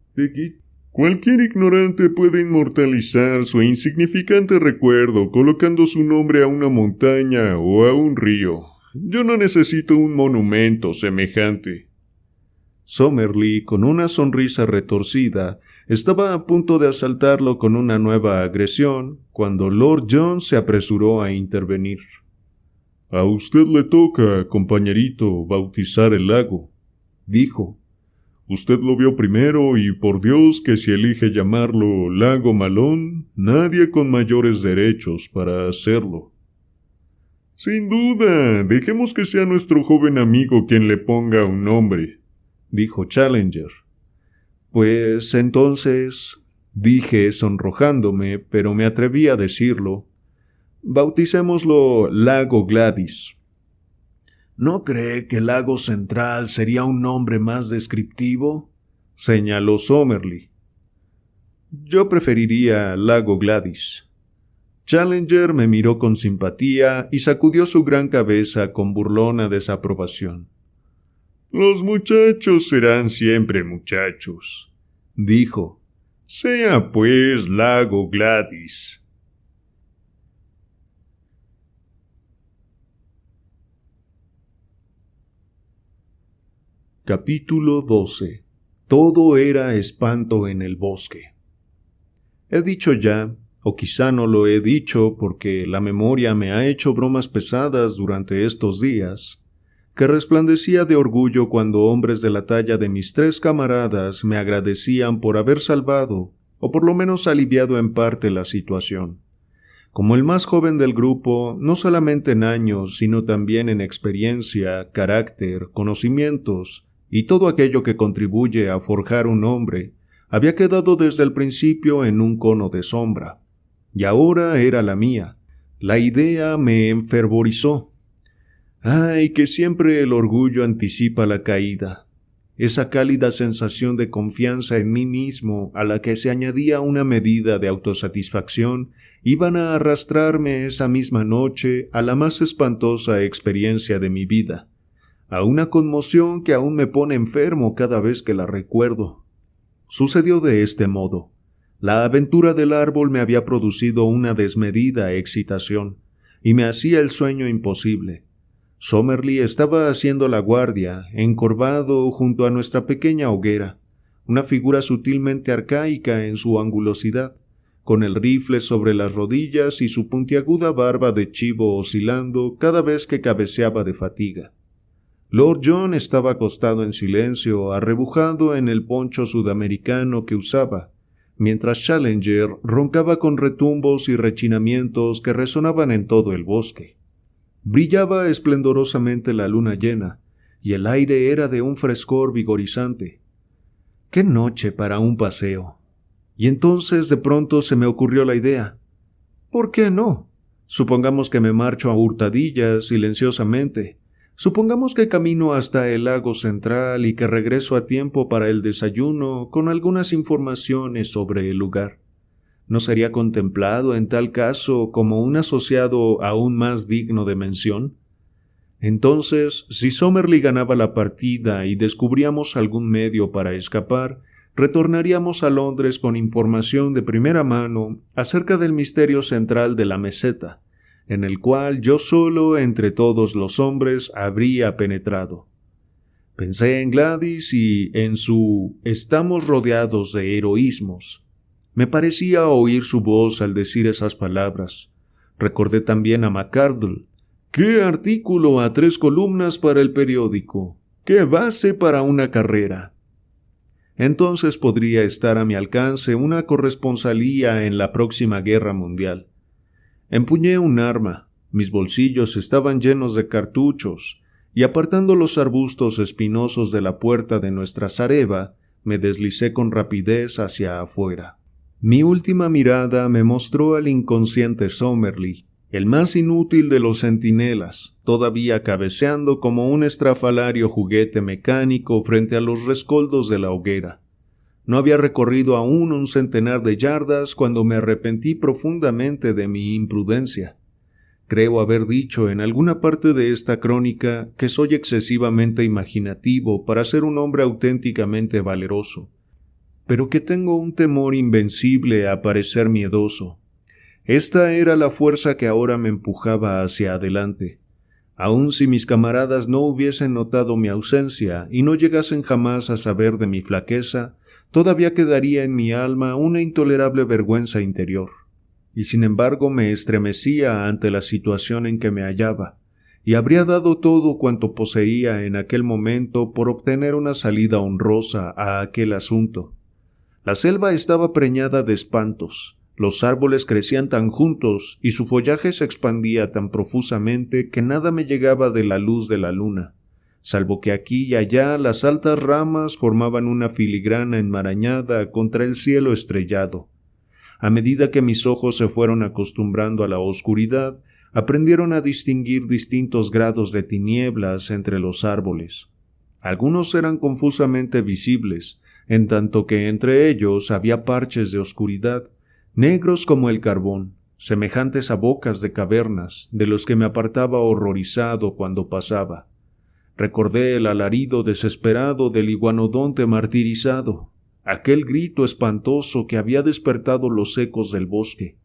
B: Cualquier ignorante puede inmortalizar su insignificante recuerdo colocando su nombre a una montaña o a un río. Yo no necesito un monumento semejante.
A: Summerlee, con una sonrisa retorcida, estaba a punto de asaltarlo con una nueva agresión, cuando Lord John se apresuró a intervenir.
B: A usted le toca, compañerito, bautizar el lago, dijo. Usted lo vio primero y por Dios que si elige llamarlo Lago Malone, nadie con mayores derechos para hacerlo. Sin duda, dejemos que sea nuestro joven amigo quien le ponga un nombre, dijo Challenger.
A: Pues entonces, dije sonrojándome, pero me atreví a decirlo, bauticémoslo Lago Gladys.
C: ¿No cree que Lago Central sería un nombre más descriptivo?,
A: señaló Summerlee. Yo preferiría Lago Gladys. Challenger me miró con simpatía y sacudió su gran cabeza con burlona desaprobación.
B: Los muchachos serán siempre muchachos, dijo. Sea pues Lago Gladys.
A: Capítulo 12. Todo era espanto en el bosque. He dicho ya, o quizá no lo he dicho porque la memoria me ha hecho bromas pesadas durante estos días, que resplandecía de orgullo cuando hombres de la talla de mis 3 camaradas me agradecían por haber salvado, o por lo menos aliviado en parte la situación. Como el más joven del grupo, no solamente en años, sino también en experiencia, carácter, conocimientos, y todo aquello que contribuye a forjar un hombre, había quedado desde el principio en un cono de sombra. Y ahora era la mía. La idea me enfervorizó. ¡Ay, que siempre el orgullo anticipa la caída! esa cálida sensación de confianza en mí mismo a la que se añadía una medida de autosatisfacción, iban a arrastrarme esa misma noche a la más espantosa experiencia de mi vida, a una conmoción que aún me pone enfermo cada vez que la recuerdo. Sucedió de este modo. La aventura del árbol me había producido una desmedida excitación, y me hacía el sueño imposible. Summerlee estaba haciendo la guardia, encorvado junto a nuestra pequeña hoguera, una figura sutilmente arcaica en su angulosidad, con el rifle sobre las rodillas y su puntiaguda barba de chivo oscilando cada vez que cabeceaba de fatiga. Lord John estaba acostado en silencio, arrebujado en el poncho sudamericano que usaba, mientras Challenger roncaba con retumbos y rechinamientos que resonaban en todo el bosque. Brillaba esplendorosamente la luna llena, y el aire era de un frescor vigorizante. ¡Qué noche para un paseo! Y entonces de pronto se me ocurrió la idea. ¿Por qué no? Supongamos que me marcho a hurtadillas, silenciosamente. Supongamos que camino hasta el lago central y que regreso a tiempo para el desayuno con algunas informaciones sobre el lugar. ¿No sería contemplado en tal caso como un asociado aún más digno de mención? Entonces, si Summerlee ganaba la partida y descubríamos algún medio para escapar, retornaríamos a Londres con información de primera mano acerca del misterio central de la meseta, en el cual yo solo entre todos los hombres habría penetrado. Pensé en Gladys y en su «estamos rodeados de heroísmos». Me parecía oír su voz al decir esas palabras. Recordé también a McArdle. ¡Qué artículo a 3 columnas para el periódico! ¡Qué base para una carrera! Entonces podría estar a mi alcance una corresponsalía en la próxima guerra mundial. Empuñé un arma, mis bolsillos estaban llenos de cartuchos, y apartando los arbustos espinosos de la puerta de nuestra zareba, me deslicé con rapidez hacia afuera. Mi última mirada me mostró al inconsciente Summerlee, el más inútil de los centinelas, todavía cabeceando como un estrafalario juguete mecánico frente a los rescoldos de la hoguera. No había recorrido aún un centenar de yardas cuando me arrepentí profundamente de mi imprudencia. Creo haber dicho en alguna parte de esta crónica que soy excesivamente imaginativo para ser un hombre auténticamente valeroso, pero que tengo un temor invencible a parecer miedoso. Esta era la fuerza que ahora me empujaba hacia adelante. Aun si mis camaradas no hubiesen notado mi ausencia y no llegasen jamás a saber de mi flaqueza, todavía quedaría en mi alma una intolerable vergüenza interior. Y sin embargo me estremecía ante la situación en que me hallaba, y habría dado todo cuanto poseía en aquel momento por obtener una salida honrosa a aquel asunto. La selva estaba preñada de espantos, los árboles crecían tan juntos y su follaje se expandía tan profusamente que nada me llegaba de la luz de la luna, salvo que aquí y allá las altas ramas formaban una filigrana enmarañada contra el cielo estrellado. A medida que mis ojos se fueron acostumbrando a la oscuridad, aprendieron a distinguir distintos grados de tinieblas entre los árboles. Algunos eran confusamente visibles, en tanto que entre ellos había parches de oscuridad, negros como el carbón, semejantes a bocas de cavernas, de los que me apartaba horrorizado cuando pasaba. Recordé el alarido desesperado del iguanodonte martirizado, aquel grito espantoso que había despertado los ecos del bosque.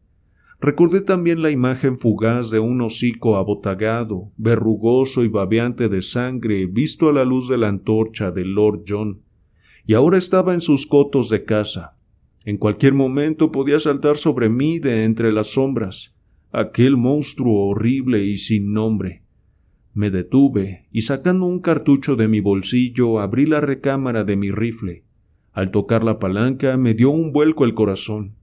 A: Recordé también la imagen fugaz de un hocico abotagado, verrugoso y babeante de sangre visto a la luz de la antorcha de Lord John. Y ahora estaba en sus cotos de caza. En cualquier momento podía saltar sobre mí de entre las sombras, aquel monstruo horrible y sin nombre. Me detuve y sacando un cartucho de mi bolsillo abrí la recámara de mi rifle. Al tocar la palanca me dio un vuelco el corazón.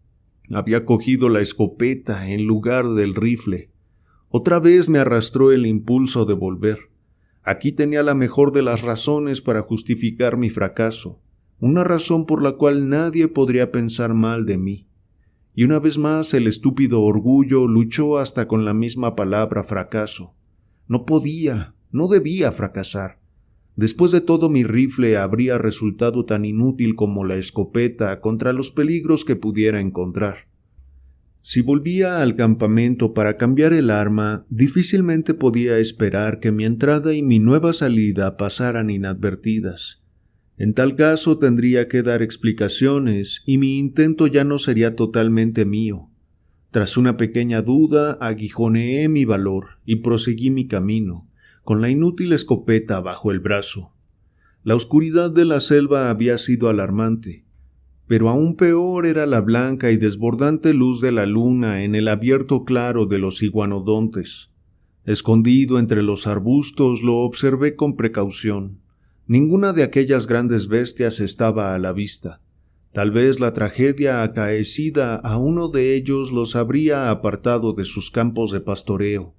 A: Había cogido la escopeta en lugar del rifle. Otra vez me arrastró el impulso de volver. Aquí tenía la mejor de las razones para justificar mi fracaso, una razón por la cual nadie podría pensar mal de mí. Y una vez más el estúpido orgullo luchó hasta con la misma palabra fracaso. No podía, no debía fracasar. Después de todo, mi rifle habría resultado tan inútil como la escopeta contra los peligros que pudiera encontrar. Si volvía al campamento para cambiar el arma, difícilmente podía esperar que mi entrada y mi nueva salida pasaran inadvertidas. En tal caso tendría que dar explicaciones y mi intento ya no sería totalmente mío. Tras una pequeña duda, aguijoneé mi valor y proseguí mi camino, con la inútil escopeta bajo el brazo. La oscuridad de la selva había sido alarmante, pero aún peor era la blanca y desbordante luz de la luna en el abierto claro de los iguanodontes. Escondido entre los arbustos lo observé con precaución. Ninguna de aquellas grandes bestias estaba a la vista. Tal vez la tragedia acaecida a uno de ellos los habría apartado de sus campos de pastoreo.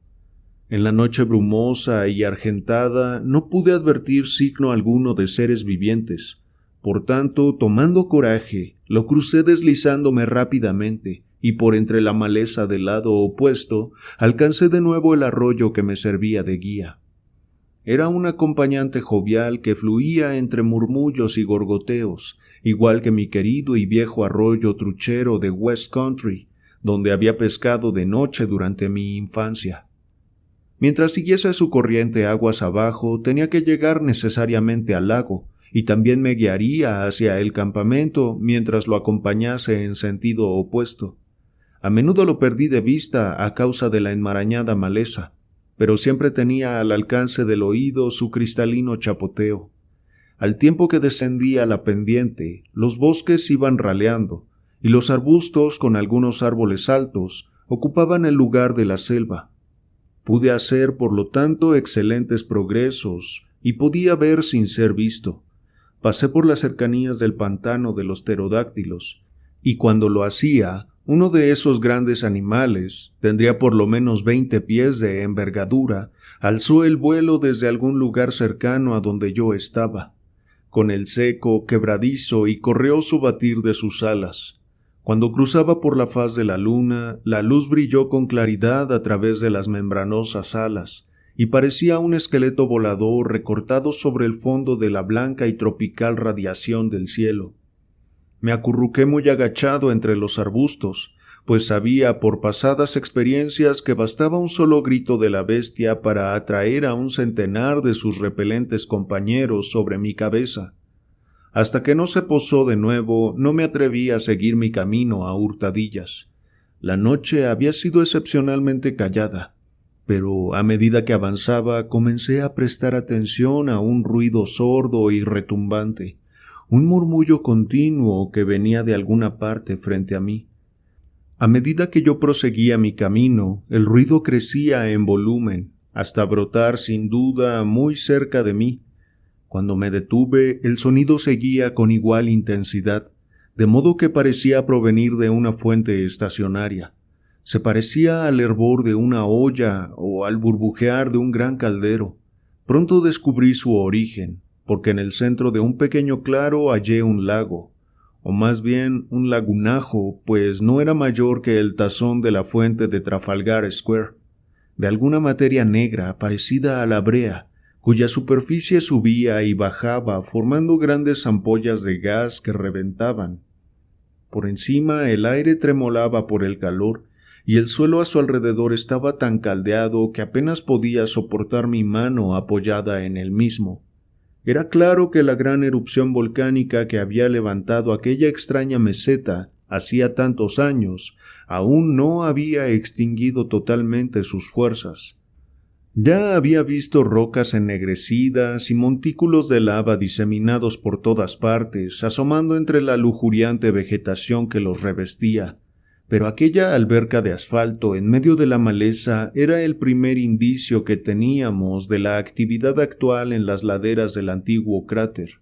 A: En la noche brumosa y argentada no pude advertir signo alguno de seres vivientes. Por tanto, tomando coraje, lo crucé deslizándome rápidamente y por entre la maleza del lado opuesto alcancé de nuevo el arroyo que me servía de guía. Era un acompañante jovial que fluía entre murmullos y gorgoteos, igual que mi querido y viejo arroyo truchero de West Country, donde había pescado de noche durante mi infancia. Mientras siguiese su corriente aguas abajo, tenía que llegar necesariamente al lago, y también me guiaría hacia el campamento mientras lo acompañase en sentido opuesto. A menudo lo perdí de vista a causa de la enmarañada maleza, pero siempre tenía al alcance del oído su cristalino chapoteo. Al tiempo que descendía la pendiente, los bosques iban raleando, y los arbustos, con algunos árboles altos, ocupaban el lugar de la selva. Pude hacer, por lo tanto, excelentes progresos, y podía ver sin ser visto. Pasé por las cercanías del pantano de los pterodáctilos, y cuando lo hacía, uno de esos grandes animales, tendría por lo menos 20 pies de envergadura, alzó el vuelo desde algún lugar cercano a donde yo estaba, con el seco, quebradizo y correoso batir de sus alas. Cuando cruzaba por la faz de la luna, la luz brilló con claridad a través de las membranosas alas, y parecía un esqueleto volador recortado sobre el fondo de la blanca y tropical radiación del cielo. Me acurruqué muy agachado entre los arbustos, pues sabía por pasadas experiencias que bastaba un solo grito de la bestia para atraer a un centenar de sus repelentes compañeros sobre mi cabeza. Hasta que no se posó de nuevo, no me atreví a seguir mi camino a hurtadillas. La noche había sido excepcionalmente callada, pero a medida que avanzaba comencé a prestar atención a un ruido sordo y retumbante, un murmullo continuo que venía de alguna parte frente a mí. A medida que yo proseguía mi camino, el ruido crecía en volumen, hasta brotar sin duda muy cerca de mí. Cuando me detuve, el sonido seguía con igual intensidad, de modo que parecía provenir de una fuente estacionaria. Se parecía al hervor de una olla o al burbujear de un gran caldero. Pronto descubrí su origen, porque en el centro de un pequeño claro hallé un lago, o más bien un lagunajo, pues no era mayor que el tazón de la fuente de Trafalgar Square, de alguna materia negra parecida a la brea, cuya superficie subía y bajaba formando grandes ampollas de gas que reventaban. Por encima el aire tremolaba por el calor, y el suelo a su alrededor estaba tan caldeado que apenas podía soportar mi mano apoyada en él mismo. Era claro que la gran erupción volcánica que había levantado aquella extraña meseta hacía tantos años aún no había extinguido totalmente sus fuerzas. Ya había visto rocas ennegrecidas y montículos de lava diseminados por todas partes, asomando entre la lujuriante vegetación que los revestía, pero aquella alberca de asfalto en medio de la maleza era el primer indicio que teníamos de la actividad actual en las laderas del antiguo cráter.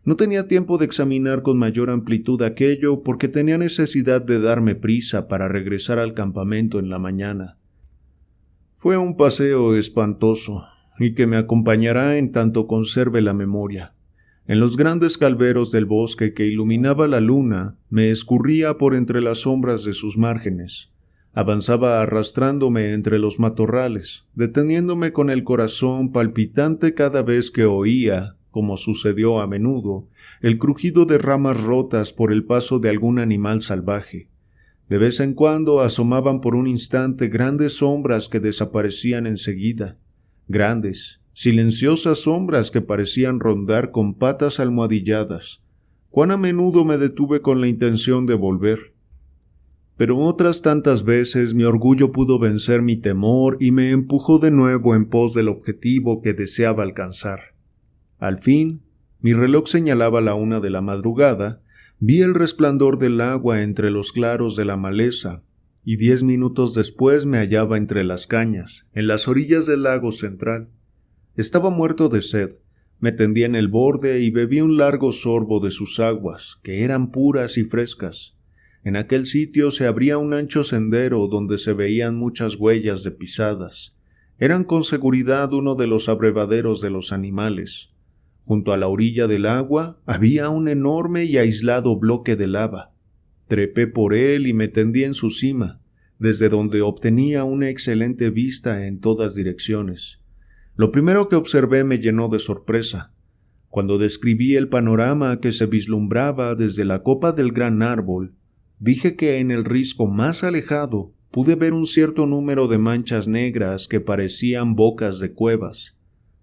A: No tenía tiempo de examinar con mayor amplitud aquello porque tenía necesidad de darme prisa para regresar al campamento en la mañana. Fue un paseo espantoso, y que me acompañará en tanto conserve la memoria. En los grandes calveros del bosque que iluminaba la luna, me escurría por entre las sombras de sus márgenes. Avanzaba arrastrándome entre los matorrales, deteniéndome con el corazón palpitante cada vez que oía, como sucedió a menudo, el crujido de ramas rotas por el paso de algún animal salvaje. De vez en cuando asomaban por un instante grandes sombras que desaparecían enseguida, grandes, silenciosas sombras que parecían rondar con patas almohadilladas. Cuán a menudo me detuve con la intención de volver. Pero otras tantas veces mi orgullo pudo vencer mi temor y me empujó de nuevo en pos del objetivo que deseaba alcanzar. Al fin, mi reloj señalaba la 1 de la madrugada, vi el resplandor del agua entre los claros de la maleza, y 10 minutos después me hallaba entre las cañas, en las orillas del lago central. Estaba muerto de sed, me tendí en el borde y bebí un largo sorbo de sus aguas, que eran puras y frescas. En aquel sitio se abría un ancho sendero donde se veían muchas huellas de pisadas. Eran con seguridad uno de los abrevaderos de los animales. Junto a la orilla del agua había un enorme y aislado bloque de lava. Trepé por él y me tendí en su cima, desde donde obtenía una excelente vista en todas direcciones. Lo primero que observé me llenó de sorpresa. Cuando describí el panorama que se vislumbraba desde la copa del gran árbol, dije que en el risco más alejado pude ver un cierto número de manchas negras que parecían bocas de cuevas.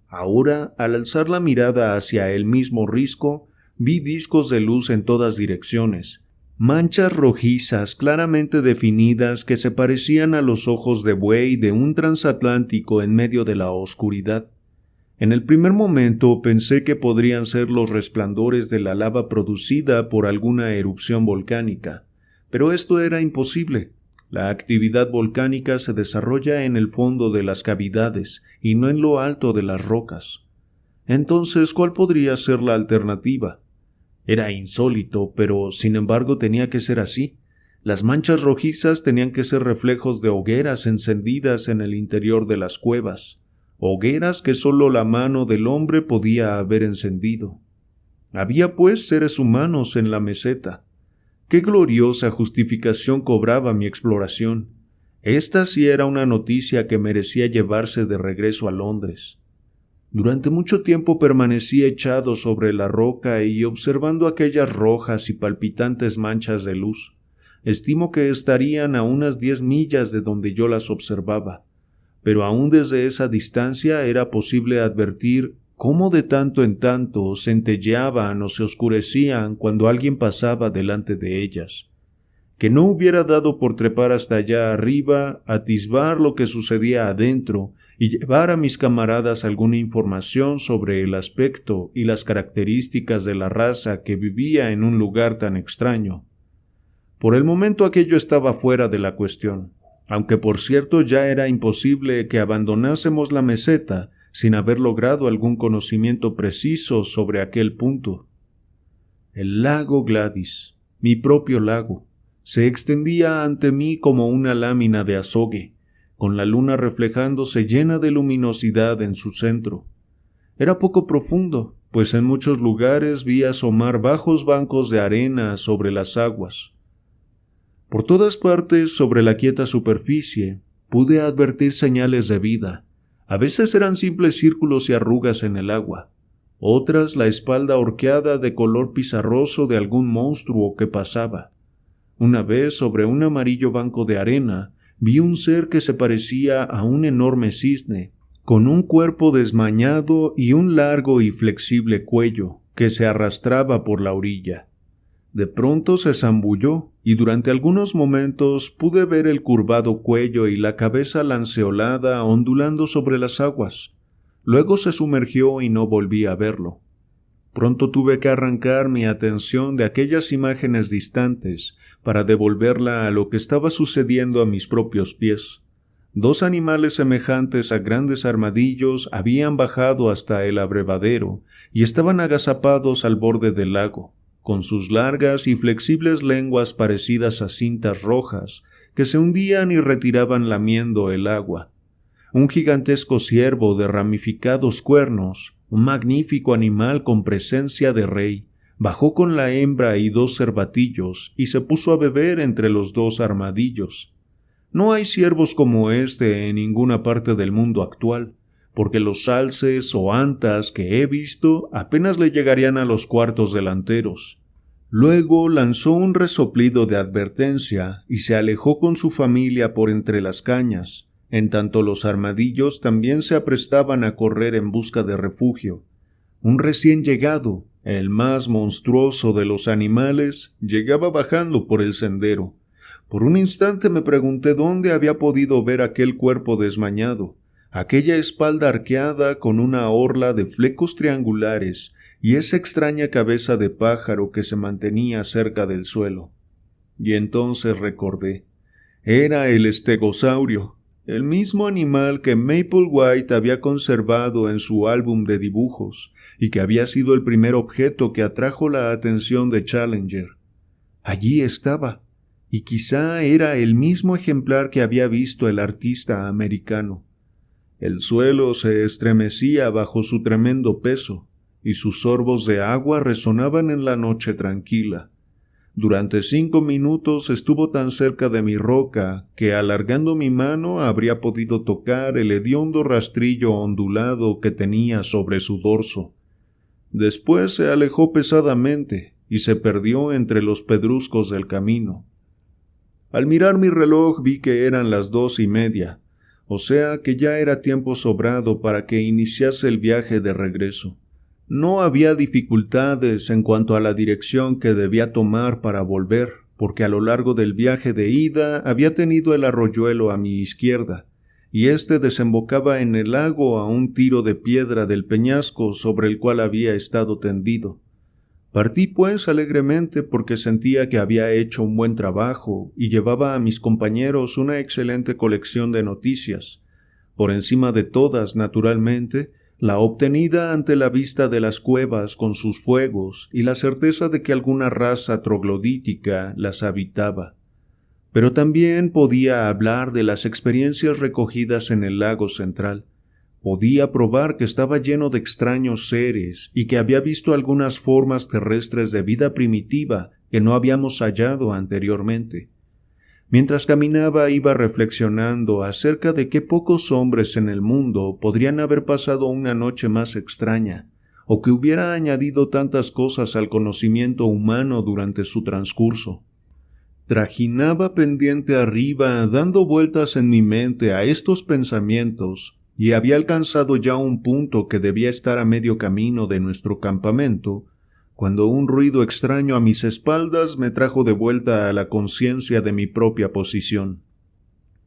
A: Ahora, al alzar la mirada hacia el mismo risco, vi discos de luz en todas direcciones, manchas rojizas claramente definidas que se parecían a los ojos de buey de un transatlántico en medio de la oscuridad. En el primer momento pensé que podrían ser los resplandores de la lava producida por alguna erupción volcánica, pero esto era imposible. La actividad volcánica se desarrolla en el fondo de las cavidades y no en lo alto de las rocas. Entonces, ¿cuál podría ser la alternativa? Era insólito, pero sin embargo tenía que ser así. Las manchas rojizas tenían que ser reflejos de hogueras encendidas en el interior de las cuevas, hogueras que solo la mano del hombre podía haber encendido. Había pues seres humanos en la meseta. ¡Qué gloriosa justificación cobraba mi exploración! Esta sí era una noticia que merecía llevarse de regreso a Londres. Durante mucho tiempo permanecí echado sobre la roca y observando aquellas rojas y palpitantes manchas de luz. Estimo que estarían a unas 10 millas de donde yo las observaba, pero aún desde esa distancia era posible advertir cómo de tanto en tanto centelleaban o se oscurecían cuando alguien pasaba delante de ellas. Que no hubiera dado por trepar hasta allá arriba, atisbar lo que sucedía adentro y llevar a mis camaradas alguna información sobre el aspecto y las características de la raza que vivía en un lugar tan extraño. Por el momento aquello estaba fuera de la cuestión, aunque por cierto ya era imposible que abandonásemos la meseta sin haber logrado algún conocimiento preciso sobre aquel punto. El lago Gladys, mi propio lago, se extendía ante mí como una lámina de azogue, con la luna reflejándose llena de luminosidad en su centro. Era poco profundo, pues en muchos lugares vi asomar bajos bancos de arena sobre las aguas. Por todas partes, sobre la quieta superficie, pude advertir señales de vida. A veces eran simples círculos y arrugas en el agua, otras la espalda horqueada de color pizarroso de algún monstruo que pasaba. Una vez, sobre un amarillo banco de arena, vi un ser que se parecía a un enorme cisne, con un cuerpo desmañado y un largo y flexible cuello, que se arrastraba por la orilla. De pronto se zambulló, y durante algunos momentos pude ver el curvado cuello y la cabeza lanceolada ondulando sobre las aguas. Luego se sumergió y no volví a verlo. Pronto tuve que arrancar mi atención de aquellas imágenes distantes para devolverla a lo que estaba sucediendo a mis propios pies. 2 animales semejantes a grandes armadillos habían bajado hasta el abrevadero y estaban agazapados al borde del lago, con sus largas y flexibles lenguas parecidas a cintas rojas que se hundían y retiraban lamiendo el agua. Un gigantesco ciervo de ramificados cuernos, un magnífico animal con presencia de rey, bajó con la hembra y 2 cervatillos y se puso a beber entre los 2 armadillos. No hay ciervos como este en ninguna parte del mundo actual, porque los alces o antas que he visto apenas le llegarían a los cuartos delanteros. Luego lanzó un resoplido de advertencia y se alejó con su familia por entre las cañas, en tanto los armadillos también se aprestaban a correr en busca de refugio. Un recién llegado, el más monstruoso de los animales, llegaba bajando por el sendero. Por un instante me pregunté dónde había podido ver aquel cuerpo desmañado, aquella espalda arqueada con una orla de flecos triangulares y esa extraña cabeza de pájaro que se mantenía cerca del suelo. Y entonces recordé. Era el estegosaurio, el mismo animal que Mapplewhite había conservado en su álbum de dibujos y que había sido el primer objeto que atrajo la atención de Challenger. Allí estaba, y quizá era el mismo ejemplar que había visto el artista americano. El suelo se estremecía bajo su tremendo peso, y sus sorbos de agua resonaban en la noche tranquila. Durante 5 minutos estuvo tan cerca de mi roca que, alargando mi mano, habría podido tocar el hediondo rastrillo ondulado que tenía sobre su dorso. Después se alejó pesadamente y se perdió entre los pedruscos del camino. Al mirar mi reloj vi que eran las 2:30, o sea que ya era tiempo sobrado para que iniciase el viaje de regreso. No había dificultades en cuanto a la dirección que debía tomar para volver, porque a lo largo del viaje de ida había tenido el arroyuelo a mi izquierda, y éste desembocaba en el lago a un tiro de piedra del peñasco sobre el cual había estado tendido. Partí pues alegremente porque sentía que había hecho un buen trabajo y llevaba a mis compañeros una excelente colección de noticias. Por encima de todas, naturalmente, la obtenida ante la vista de las cuevas con sus fuegos y la certeza de que alguna raza troglodítica las habitaba. Pero también podía hablar de las experiencias recogidas en el lago central. Podía probar que estaba lleno de extraños seres y que había visto algunas formas terrestres de vida primitiva que no habíamos hallado anteriormente. Mientras caminaba iba reflexionando acerca de qué pocos hombres en el mundo podrían haber pasado una noche más extraña, o que hubiera añadido tantas cosas al conocimiento humano durante su transcurso. Trajinaba pendiente arriba, dando vueltas en mi mente a estos pensamientos, y había alcanzado ya un punto que debía estar a medio camino de nuestro campamento, cuando un ruido extraño a mis espaldas me trajo de vuelta a la conciencia de mi propia posición.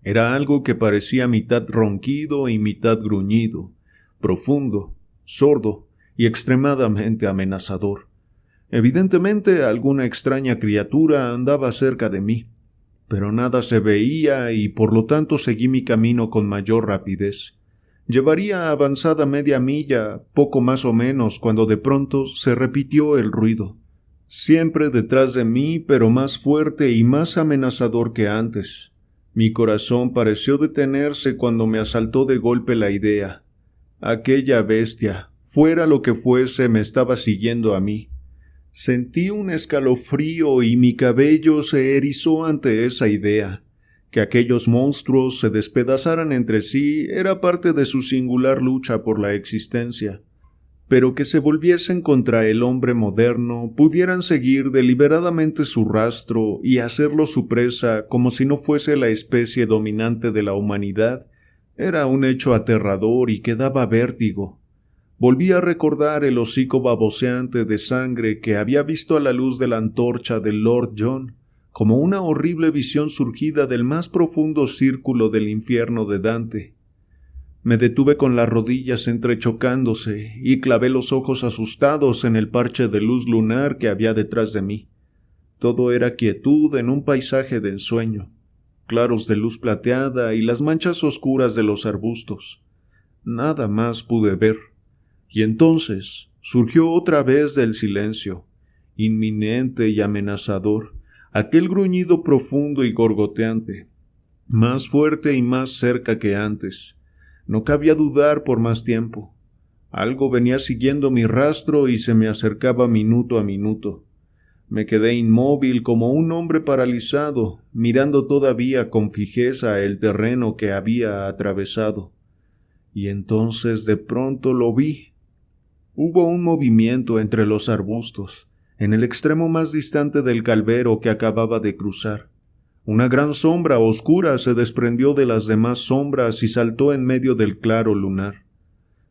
A: Era algo que parecía mitad ronquido y mitad gruñido, profundo, sordo y extremadamente amenazador. Evidentemente alguna extraña criatura andaba cerca de mí, pero nada se veía y por lo tanto seguí mi camino con mayor rapidez. Llevaría avanzada media milla, poco más o menos, cuando de pronto se repitió el ruido. Siempre detrás de mí, pero más fuerte y más amenazador que antes. Mi corazón pareció detenerse cuando me asaltó de golpe la idea. Aquella bestia, fuera lo que fuese, me estaba siguiendo a mí. Sentí un escalofrío y mi cabello se erizó ante esa idea. Que aquellos monstruos se despedazaran entre sí era parte de su singular lucha por la existencia, pero que se volviesen contra el hombre moderno, pudieran seguir deliberadamente su rastro y hacerlo su presa como si no fuese la especie dominante de la humanidad, era un hecho aterrador y que daba vértigo. Volví a recordar el hocico baboseante de sangre que había visto a la luz de la antorcha del Lord John, como una horrible visión surgida del más profundo círculo del infierno de Dante. Me detuve con las rodillas entrechocándose y clavé los ojos asustados en el parche de luz lunar que había detrás de mí. Todo era quietud en un paisaje de ensueño, claros de luz plateada y las manchas oscuras de los arbustos. Nada más pude ver. Y entonces surgió otra vez del silencio, inminente y amenazador, aquel gruñido profundo y gorgoteante, más fuerte y más cerca que antes. No cabía dudar por más tiempo. Algo venía siguiendo mi rastro y se me acercaba minuto a minuto. Me quedé inmóvil como un hombre paralizado, mirando todavía con fijeza el terreno que había atravesado. Y entonces de pronto lo vi. Hubo un movimiento entre los arbustos, en el extremo más distante del calvero que acababa de cruzar. Una gran sombra oscura se desprendió de las demás sombras y saltó en medio del claro lunar.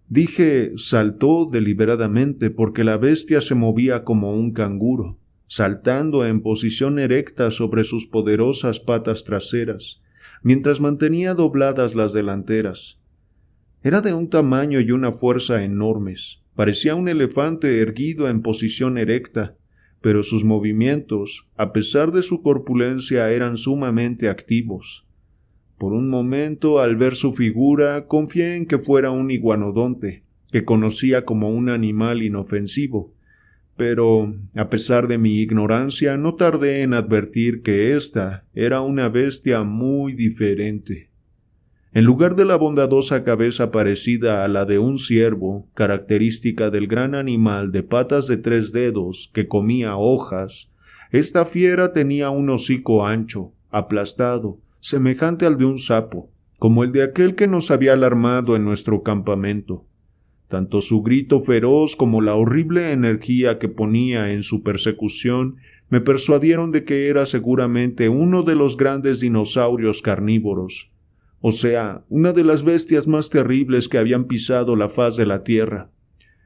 A: Dije saltó deliberadamente porque la bestia se movía como un canguro, saltando en posición erecta sobre sus poderosas patas traseras, mientras mantenía dobladas las delanteras. Era de un tamaño y una fuerza enormes. Parecía un elefante erguido en posición erecta, pero sus movimientos, a pesar de su corpulencia, eran sumamente activos. Por un momento, al ver su figura, confié en que fuera un iguanodonte, que conocía como un animal inofensivo, pero, a pesar de mi ignorancia, no tardé en advertir que ésta era una bestia muy diferente. En lugar de la bondadosa cabeza parecida a la de un ciervo, característica del gran animal de patas de 3 dedos que comía hojas, esta fiera tenía un hocico ancho, aplastado, semejante al de un sapo, como el de aquel que nos había alarmado en nuestro campamento. Tanto su grito feroz como la horrible energía que ponía en su persecución me persuadieron de que era seguramente uno de los grandes dinosaurios carnívoros, o sea, una de las bestias más terribles que habían pisado la faz de la tierra.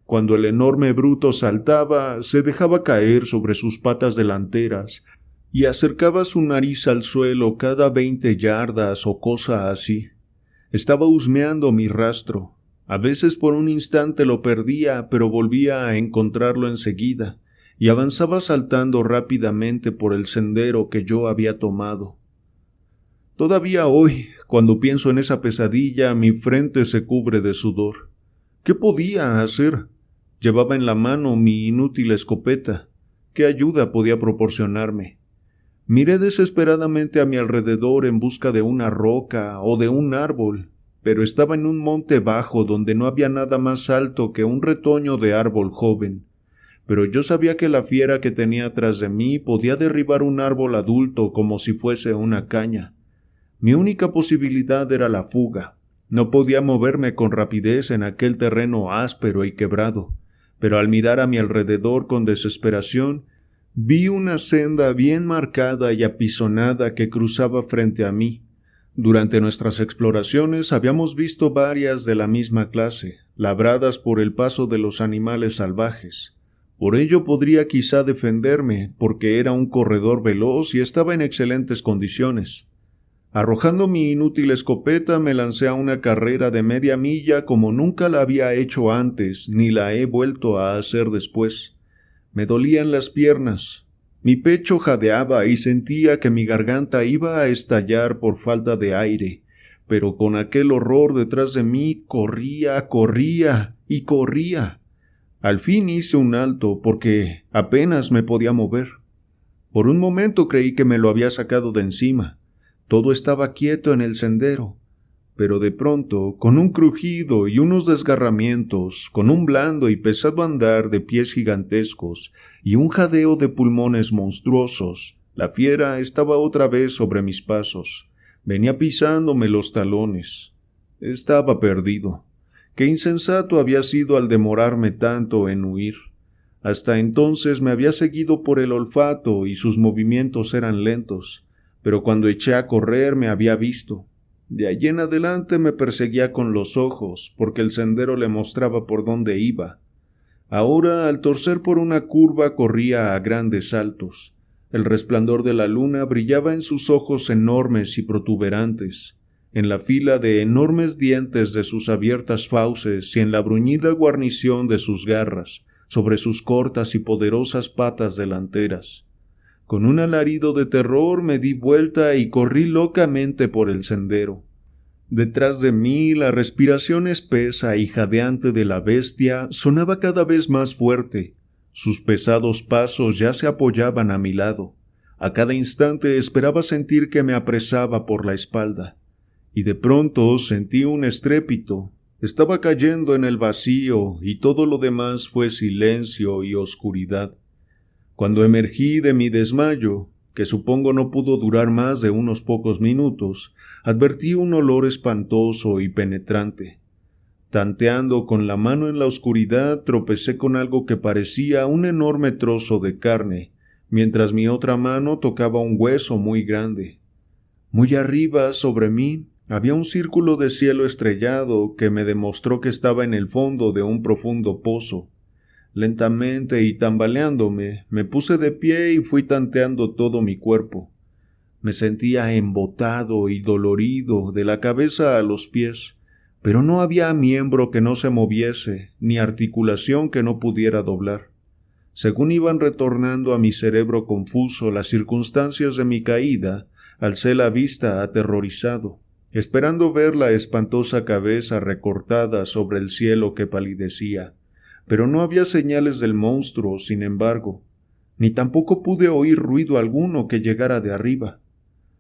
A: Cuando el enorme bruto saltaba, se dejaba caer sobre sus patas delanteras y acercaba su nariz al suelo cada 20 yardas o cosa así. Estaba husmeando mi rastro. A veces por un instante lo perdía, pero volvía a encontrarlo enseguida, y avanzaba saltando rápidamente por el sendero que yo había tomado. Todavía hoy, cuando pienso en esa pesadilla, mi frente se cubre de sudor. ¿Qué podía hacer? Llevaba en la mano mi inútil escopeta. ¿Qué ayuda podía proporcionarme? Miré desesperadamente a mi alrededor en busca de una roca o de un árbol, pero estaba en un monte bajo donde no había nada más alto que un retoño de árbol joven. Pero yo sabía que la fiera que tenía tras de mí podía derribar un árbol adulto como si fuese una caña. Mi única posibilidad era la fuga. No podía moverme con rapidez en aquel terreno áspero y quebrado, pero al mirar a mi alrededor con desesperación, vi una senda bien marcada y apisonada que cruzaba frente a mí. Durante nuestras exploraciones habíamos visto varias de la misma clase, labradas por el paso de los animales salvajes. Por ello podría quizá defenderme, porque era un corredor veloz y estaba en excelentes condiciones. Arrojando mi inútil escopeta, me lancé a una carrera de media milla como nunca la había hecho antes, ni la he vuelto a hacer después. Me dolían las piernas. Mi pecho jadeaba y sentía que mi garganta iba a estallar por falta de aire, pero con aquel horror detrás de mí corría y corría. Al fin hice un alto porque apenas me podía mover. Por un momento creí que me lo había sacado de encima. Todo estaba quieto en el sendero, pero de pronto, con un crujido y unos desgarramientos, con un blando y pesado andar de pies gigantescos y un jadeo de pulmones monstruosos, la fiera estaba otra vez sobre mis pasos. Venía pisándome los talones. Estaba perdido. Qué insensato había sido al demorarme tanto en huir. Hasta entonces me había seguido por el olfato y sus movimientos eran lentos, pero cuando eché a correr me había visto. De allí en adelante me perseguía con los ojos, porque el sendero le mostraba por dónde iba. Ahora, al torcer por una curva, corría a grandes saltos. El resplandor de la luna brillaba en sus ojos enormes y protuberantes, en la fila de enormes dientes de sus abiertas fauces y en la bruñida guarnición de sus garras, sobre sus cortas y poderosas patas delanteras. Con un alarido de terror me di vuelta y corrí locamente por el sendero. Detrás de mí la respiración espesa y jadeante de la bestia sonaba cada vez más fuerte. Sus pesados pasos ya se apoyaban a mi lado. A cada instante esperaba sentir que me apresaba por la espalda. Y de pronto sentí un estrépito. Estaba cayendo en el vacío y todo lo demás fue silencio y oscuridad. Cuando emergí de mi desmayo, que supongo no pudo durar más de unos pocos minutos, advertí un olor espantoso y penetrante. Tanteando con la mano en la oscuridad, tropecé con algo que parecía un enorme trozo de carne, mientras mi otra mano tocaba un hueso muy grande. Muy arriba, sobre mí, había un círculo de cielo estrellado que me demostró que estaba en el fondo de un profundo pozo. Lentamente y tambaleándome, me puse de pie y fui tanteando todo mi cuerpo. Me sentía embotado y dolorido de la cabeza a los pies, pero no había miembro que no se moviese, ni articulación que no pudiera doblar. Según iban retornando a mi cerebro confuso las circunstancias de mi caída, alcé la vista aterrorizado, esperando ver la espantosa cabeza recortada sobre el cielo que palidecía. Pero no había señales del monstruo, sin embargo, ni tampoco pude oír ruido alguno que llegara de arriba.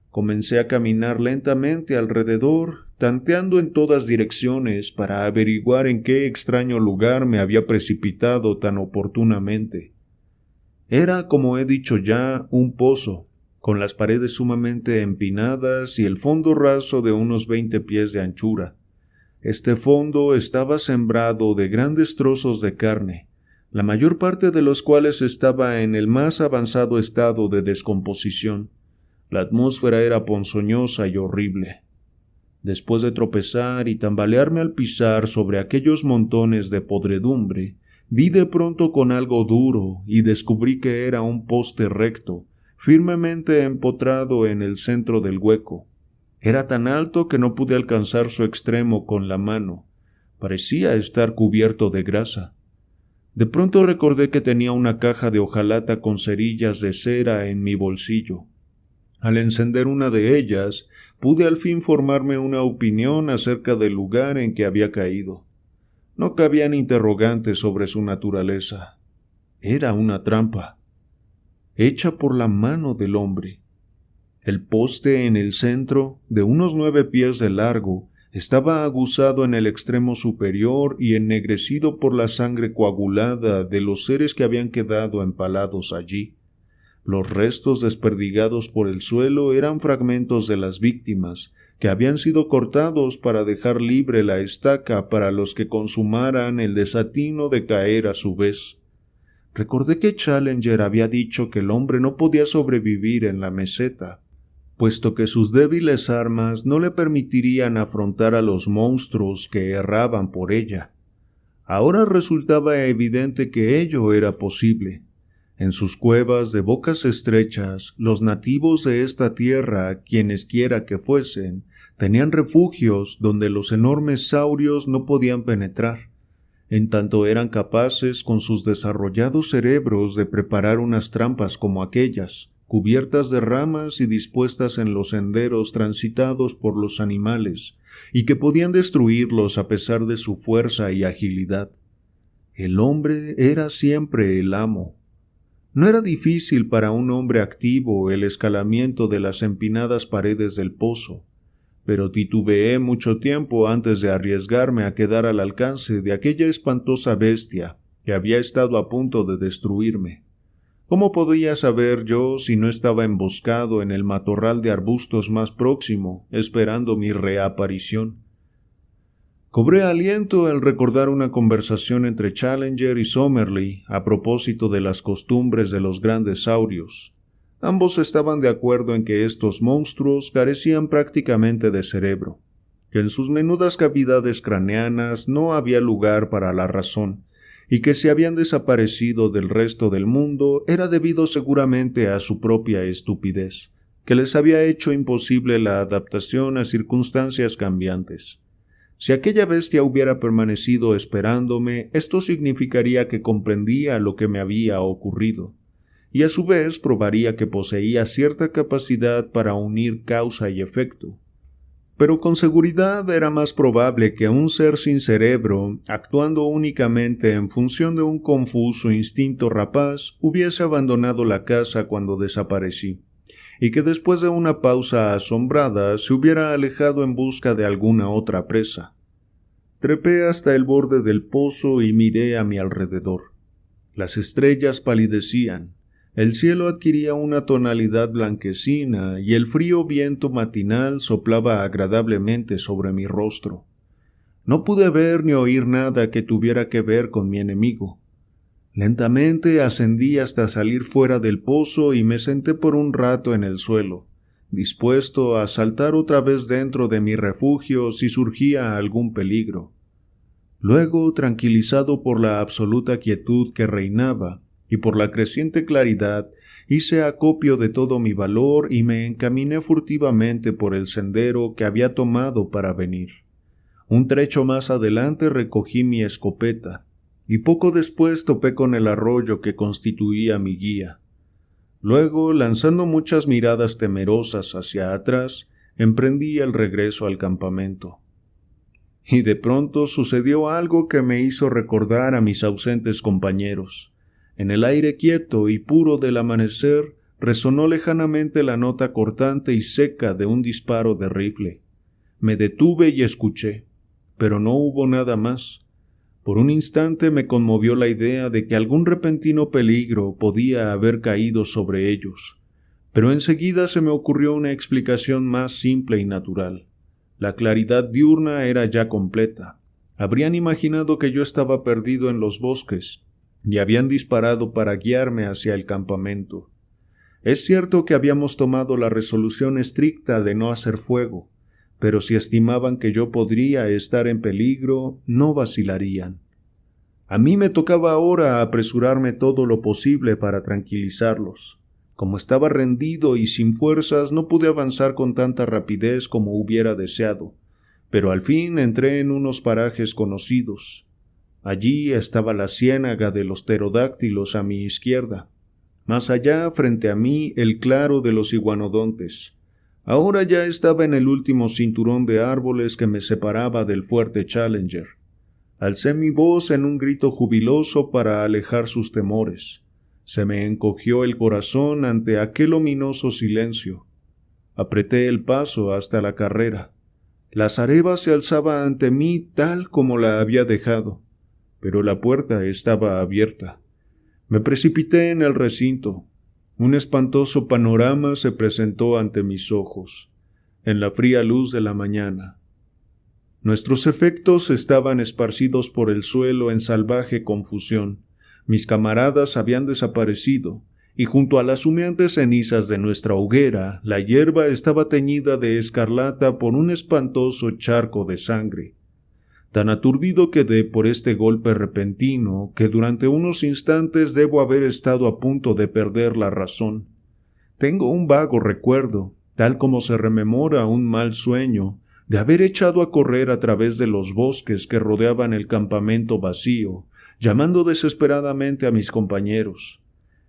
A: Comencé a caminar lentamente alrededor, tanteando en todas direcciones para averiguar en qué extraño lugar me había precipitado tan oportunamente. Era, como he dicho ya, un pozo, con las paredes sumamente empinadas y el fondo raso de unos 20 pies de anchura. Este fondo estaba sembrado de grandes trozos de carne, la mayor parte de los cuales estaba en el más avanzado estado de descomposición. La atmósfera era ponzoñosa y horrible. Después de tropezar y tambalearme al pisar sobre aquellos montones de podredumbre, vi de pronto con algo duro y descubrí que era un poste recto, firmemente empotrado en el centro del hueco. Era tan alto que no pude alcanzar su extremo con la mano. Parecía estar cubierto de grasa. De pronto recordé que tenía una caja de hojalata con cerillas de cera en mi bolsillo. Al encender una de ellas, pude al fin formarme una opinión acerca del lugar en que había caído. No cabían interrogantes sobre su naturaleza. Era una trampa, hecha por la mano del hombre. El poste en el centro, de unos 9 pies de largo, estaba aguzado en el extremo superior y ennegrecido por la sangre coagulada de los seres que habían quedado empalados allí. Los restos desperdigados por el suelo eran fragmentos de las víctimas, que habían sido cortados para dejar libre la estaca para los que consumaran el desatino de caer a su vez. Recordé que Challenger había dicho que el hombre no podía sobrevivir en la meseta, puesto que sus débiles armas no le permitirían afrontar a los monstruos que erraban por ella. Ahora resultaba evidente que ello era posible. En sus cuevas de bocas estrechas, los nativos de esta tierra, quienesquiera que fuesen, tenían refugios donde los enormes saurios no podían penetrar, en tanto eran capaces con sus desarrollados cerebros de preparar unas trampas como aquellas, cubiertas de ramas y dispuestas en los senderos transitados por los animales, y que podían destruirlos a pesar de su fuerza y agilidad. El hombre era siempre el amo. No era difícil para un hombre activo el escalamiento de las empinadas paredes del pozo, pero titubeé mucho tiempo antes de arriesgarme a quedar al alcance de aquella espantosa bestia que había estado a punto de destruirme. ¿Cómo podía saber yo si no estaba emboscado en el matorral de arbustos más próximo, esperando mi reaparición? Cobré aliento al recordar una conversación entre Challenger y Somerley a propósito de las costumbres de los grandes saurios. Ambos estaban de acuerdo en que estos monstruos carecían prácticamente de cerebro, que en sus menudas cavidades craneanas no había lugar para la razón, y que si habían desaparecido del resto del mundo era debido seguramente a su propia estupidez, que les había hecho imposible la adaptación a circunstancias cambiantes. Si aquella bestia hubiera permanecido esperándome, esto significaría que comprendía lo que me había ocurrido, y a su vez probaría que poseía cierta capacidad para unir causa y efecto. Pero con seguridad era más probable que un ser sin cerebro, actuando únicamente en función de un confuso instinto rapaz, hubiese abandonado la casa cuando desaparecí, y que después de una pausa asombrada se hubiera alejado en busca de alguna otra presa. Trepé hasta el borde del pozo y miré a mi alrededor. Las estrellas palidecían. El cielo adquiría una tonalidad blanquecina y el frío viento matinal soplaba agradablemente sobre mi rostro. No pude ver ni oír nada que tuviera que ver con mi enemigo. Lentamente ascendí hasta salir fuera del pozo y me senté por un rato en el suelo, dispuesto a saltar otra vez dentro de mi refugio si surgía algún peligro. Luego, tranquilizado por la absoluta quietud que reinaba y por la creciente claridad, hice acopio de todo mi valor y me encaminé furtivamente por el sendero que había tomado para venir. Un trecho más adelante recogí mi escopeta, y poco después topé con el arroyo que constituía mi guía. Luego, lanzando muchas miradas temerosas hacia atrás, emprendí el regreso al campamento. Y de pronto sucedió algo que me hizo recordar a mis ausentes compañeros. En el aire quieto y puro del amanecer resonó lejanamente la nota cortante y seca de un disparo de rifle. Me detuve y escuché, pero no hubo nada más. Por un instante me conmovió la idea de que algún repentino peligro podía haber caído sobre ellos, pero enseguida se me ocurrió una explicación más simple y natural. La claridad diurna era ya completa. Habrían imaginado que yo estaba perdido en los bosques y habían disparado para guiarme hacia el campamento. Es cierto que habíamos tomado la resolución estricta de no hacer fuego, pero si estimaban que yo podría estar en peligro, no vacilarían. A mí me tocaba ahora apresurarme todo lo posible para tranquilizarlos. Como estaba rendido y sin fuerzas, no pude avanzar con tanta rapidez como hubiera deseado, pero al fin entré en unos parajes conocidos. Allí estaba la ciénaga de los pterodáctilos a mi izquierda. Más allá, frente a mí, el claro de los iguanodontes. Ahora ya estaba en el último cinturón de árboles que me separaba del fuerte Challenger. Alcé mi voz en un grito jubiloso para alejar sus temores. Se me encogió el corazón ante aquel ominoso silencio. Apreté el paso hasta la carrera. La zareba se alzaba ante mí tal como la había dejado, pero la puerta estaba abierta. Me precipité en el recinto. Un espantoso panorama se presentó ante mis ojos, en la fría luz de la mañana. Nuestros efectos estaban esparcidos por el suelo en salvaje confusión. Mis camaradas habían desaparecido, y junto a las humeantes cenizas de nuestra hoguera, la hierba estaba teñida de escarlata por un espantoso charco de sangre. Tan aturdido quedé por este golpe repentino que durante unos instantes debo haber estado a punto de perder la razón. Tengo un vago recuerdo, tal como se rememora un mal sueño, de haber echado a correr a través de los bosques que rodeaban el campamento vacío, llamando desesperadamente a mis compañeros.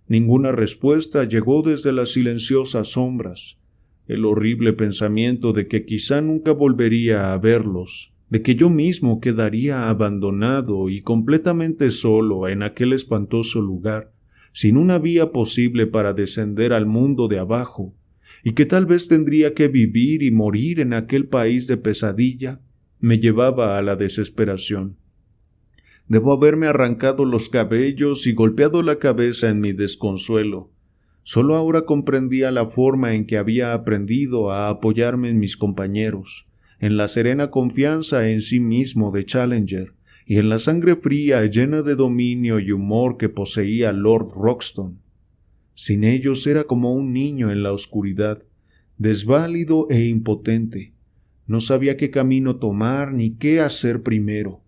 A: Ninguna respuesta llegó desde las silenciosas sombras. El horrible pensamiento de que quizá nunca volvería a verlos, de que yo mismo quedaría abandonado y completamente solo en aquel espantoso lugar, sin una vía posible para descender al mundo de abajo, y que tal vez tendría que vivir y morir en aquel país de pesadilla, me llevaba a la desesperación. Debo haberme arrancado los cabellos y golpeado la cabeza en mi desconsuelo. Solo ahora comprendía la forma en que había aprendido a apoyarme en mis compañeros, en la serena confianza en sí mismo de Challenger y en la sangre fría llena de dominio y humor que poseía Lord Roxton. Sin ellos era como un niño en la oscuridad, desválido e impotente. No sabía qué camino tomar ni qué hacer primero.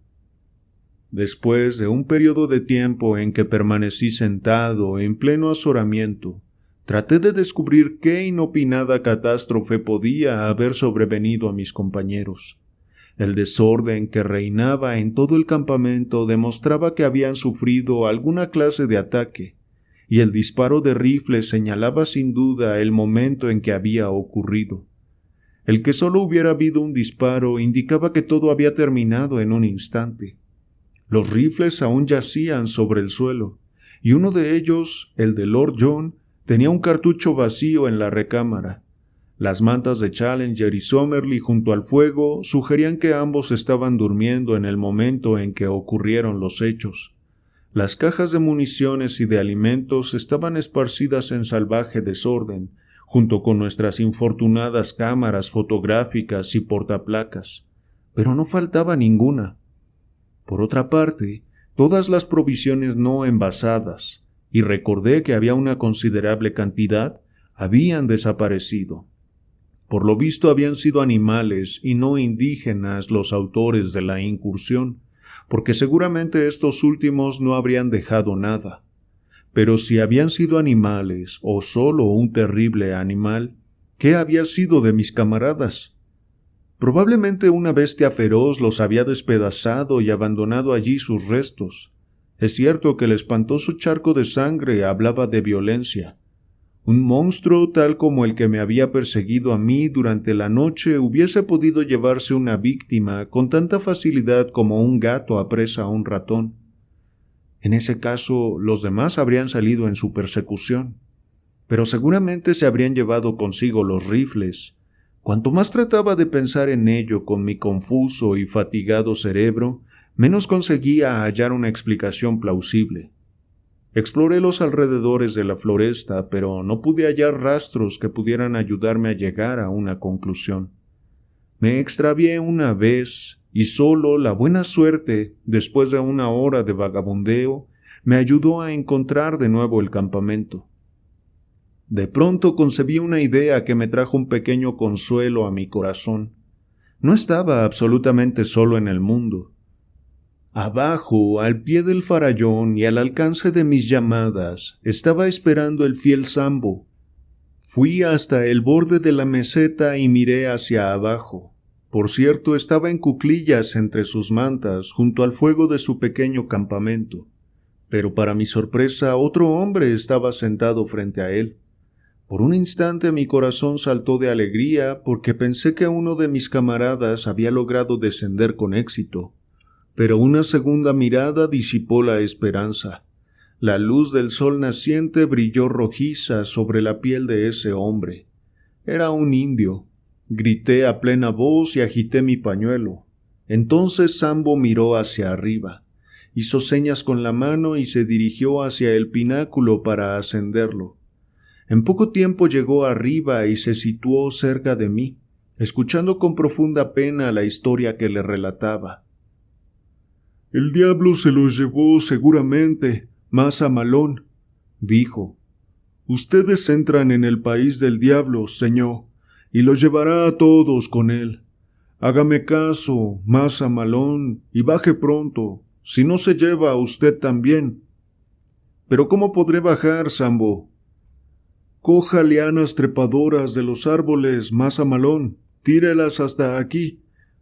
A: Después de un periodo de tiempo en que permanecí sentado en pleno azoramiento, traté de descubrir qué inopinada catástrofe podía haber sobrevenido a mis compañeros. El desorden que reinaba en todo el campamento demostraba que habían sufrido alguna clase de ataque, y el disparo de rifle señalaba sin duda el momento en que había ocurrido. El que solo hubiera habido un disparo indicaba que todo había terminado en un instante. Los rifles aún yacían sobre el suelo, y uno de ellos, el de Lord John, tenía un cartucho vacío en la recámara. Las mantas de Challenger y Somerley junto al fuego sugerían que ambos estaban durmiendo en el momento en que ocurrieron los hechos. Las cajas de municiones y de alimentos estaban esparcidas en salvaje desorden, junto con nuestras infortunadas cámaras fotográficas y portaplacas, pero no faltaba ninguna. Por otra parte, todas las provisiones no envasadas, y recordé que había una considerable cantidad, habían desaparecido. Por lo visto habían sido animales y no indígenas los autores de la incursión, porque seguramente estos últimos no habrían dejado nada. Pero si habían sido animales o solo un terrible animal, ¿qué había sido de mis camaradas? Probablemente una bestia feroz los había despedazado y abandonado allí sus restos. Es cierto que el espantoso charco de sangre hablaba de violencia. Un monstruo tal como el que me había perseguido a mí durante la noche hubiese podido llevarse una víctima con tanta facilidad como un gato apresa a un ratón. En ese caso, los demás habrían salido en su persecución, pero seguramente se habrían llevado consigo los rifles. Cuanto más trataba de pensar en ello con mi confuso y fatigado cerebro, menos conseguía hallar una explicación plausible. Exploré los alrededores de la floresta, pero no pude hallar rastros que pudieran ayudarme a llegar a una conclusión. Me extravié una vez, y solo la buena suerte, después de una hora de vagabundeo, me ayudó a encontrar de nuevo el campamento. De pronto concebí una idea que me trajo un pequeño consuelo a mi corazón. No estaba absolutamente solo en el mundo. Abajo, al pie del farallón y al alcance de mis llamadas, estaba esperando el fiel Sambo. Fui hasta el borde de la meseta y miré hacia abajo. Por cierto, estaba en cuclillas entre sus mantas, junto al fuego de su pequeño campamento. Pero para mi sorpresa, otro hombre estaba sentado frente a él. Por un instante mi corazón saltó de alegría porque pensé que uno de mis camaradas había logrado descender con éxito. Pero una segunda mirada disipó la esperanza. La luz del sol naciente brilló rojiza sobre la piel de ese hombre. Era un indio. Grité a plena voz y agité mi pañuelo. Entonces Sambo miró hacia arriba. Hizo señas con la mano y se dirigió hacia el pináculo para ascenderlo. En poco tiempo llegó arriba y se situó cerca de mí, escuchando con profunda pena la historia que le relataba.
C: «El diablo se los llevó seguramente, Masa Malón», dijo. «Ustedes entran en el país del diablo, señor, y los llevará a todos con él. Hágame caso, Masa Malón, y baje pronto, si no se lleva a usted también». «¿Pero cómo podré bajar, Sambo?» «Coja lianas trepadoras de los árboles, Masa Malón, tírelas hasta aquí.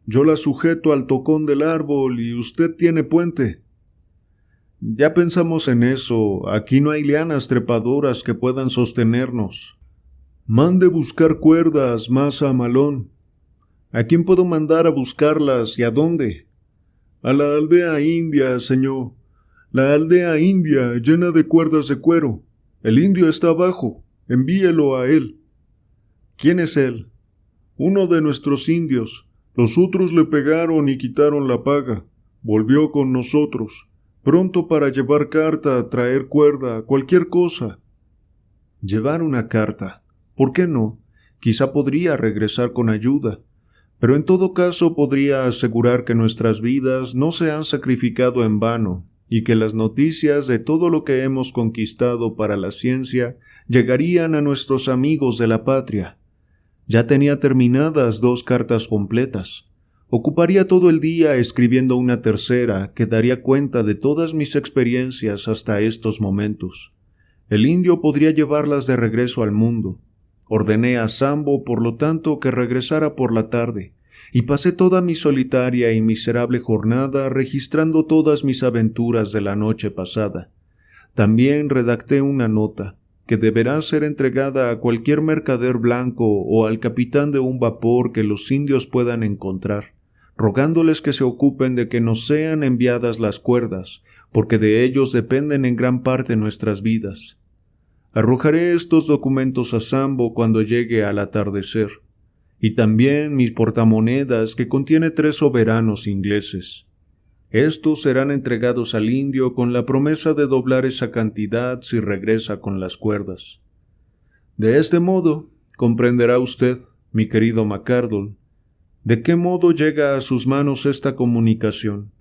C: Yo la sujeto al tocón del árbol y usted tiene puente». «Ya pensamos en eso. Aquí no hay lianas trepadoras que puedan sostenernos». «Mande buscar cuerdas, Masa Malón». «¿A quién puedo mandar a buscarlas y a dónde?» «A la aldea india, señor. La aldea india llena de cuerdas de cuero. El indio está abajo. Envíelo a él». «¿Quién es él?» «Uno de nuestros indios. Los otros le pegaron y quitaron la paga. Volvió con nosotros, pronto para llevar carta, traer cuerda, cualquier cosa». «Llevar una carta. ¿Por qué no? Quizá podría regresar con ayuda. Pero en todo caso podría asegurar que nuestras vidas no se han sacrificado en vano y que las noticias de todo lo que hemos conquistado para la ciencia llegarían a nuestros amigos de la patria. Ya tenía terminadas 2 cartas completas. Ocuparía todo el día escribiendo una tercera que daría cuenta de todas mis experiencias hasta estos momentos. El indio podría llevarlas de regreso al mundo. Ordené a Sambo, por lo tanto, que regresara por la tarde, y pasé toda mi solitaria y miserable jornada registrando todas mis aventuras de la noche pasada. También redacté una nota, que deberá ser entregada a cualquier mercader blanco o al capitán de un vapor que los indios puedan encontrar, rogándoles que se ocupen de que nos sean enviadas las cuerdas, porque de ellos dependen en gran parte nuestras vidas. Arrojaré estos documentos a Sambo cuando llegue al atardecer, y también mis portamonedas que contiene 3 soberanos ingleses.
A: Estos serán entregados al indio con la promesa de doblar esa cantidad si regresa con las cuerdas. De este modo, comprenderá usted, mi querido McArdle, de qué modo llega a sus manos esta comunicación,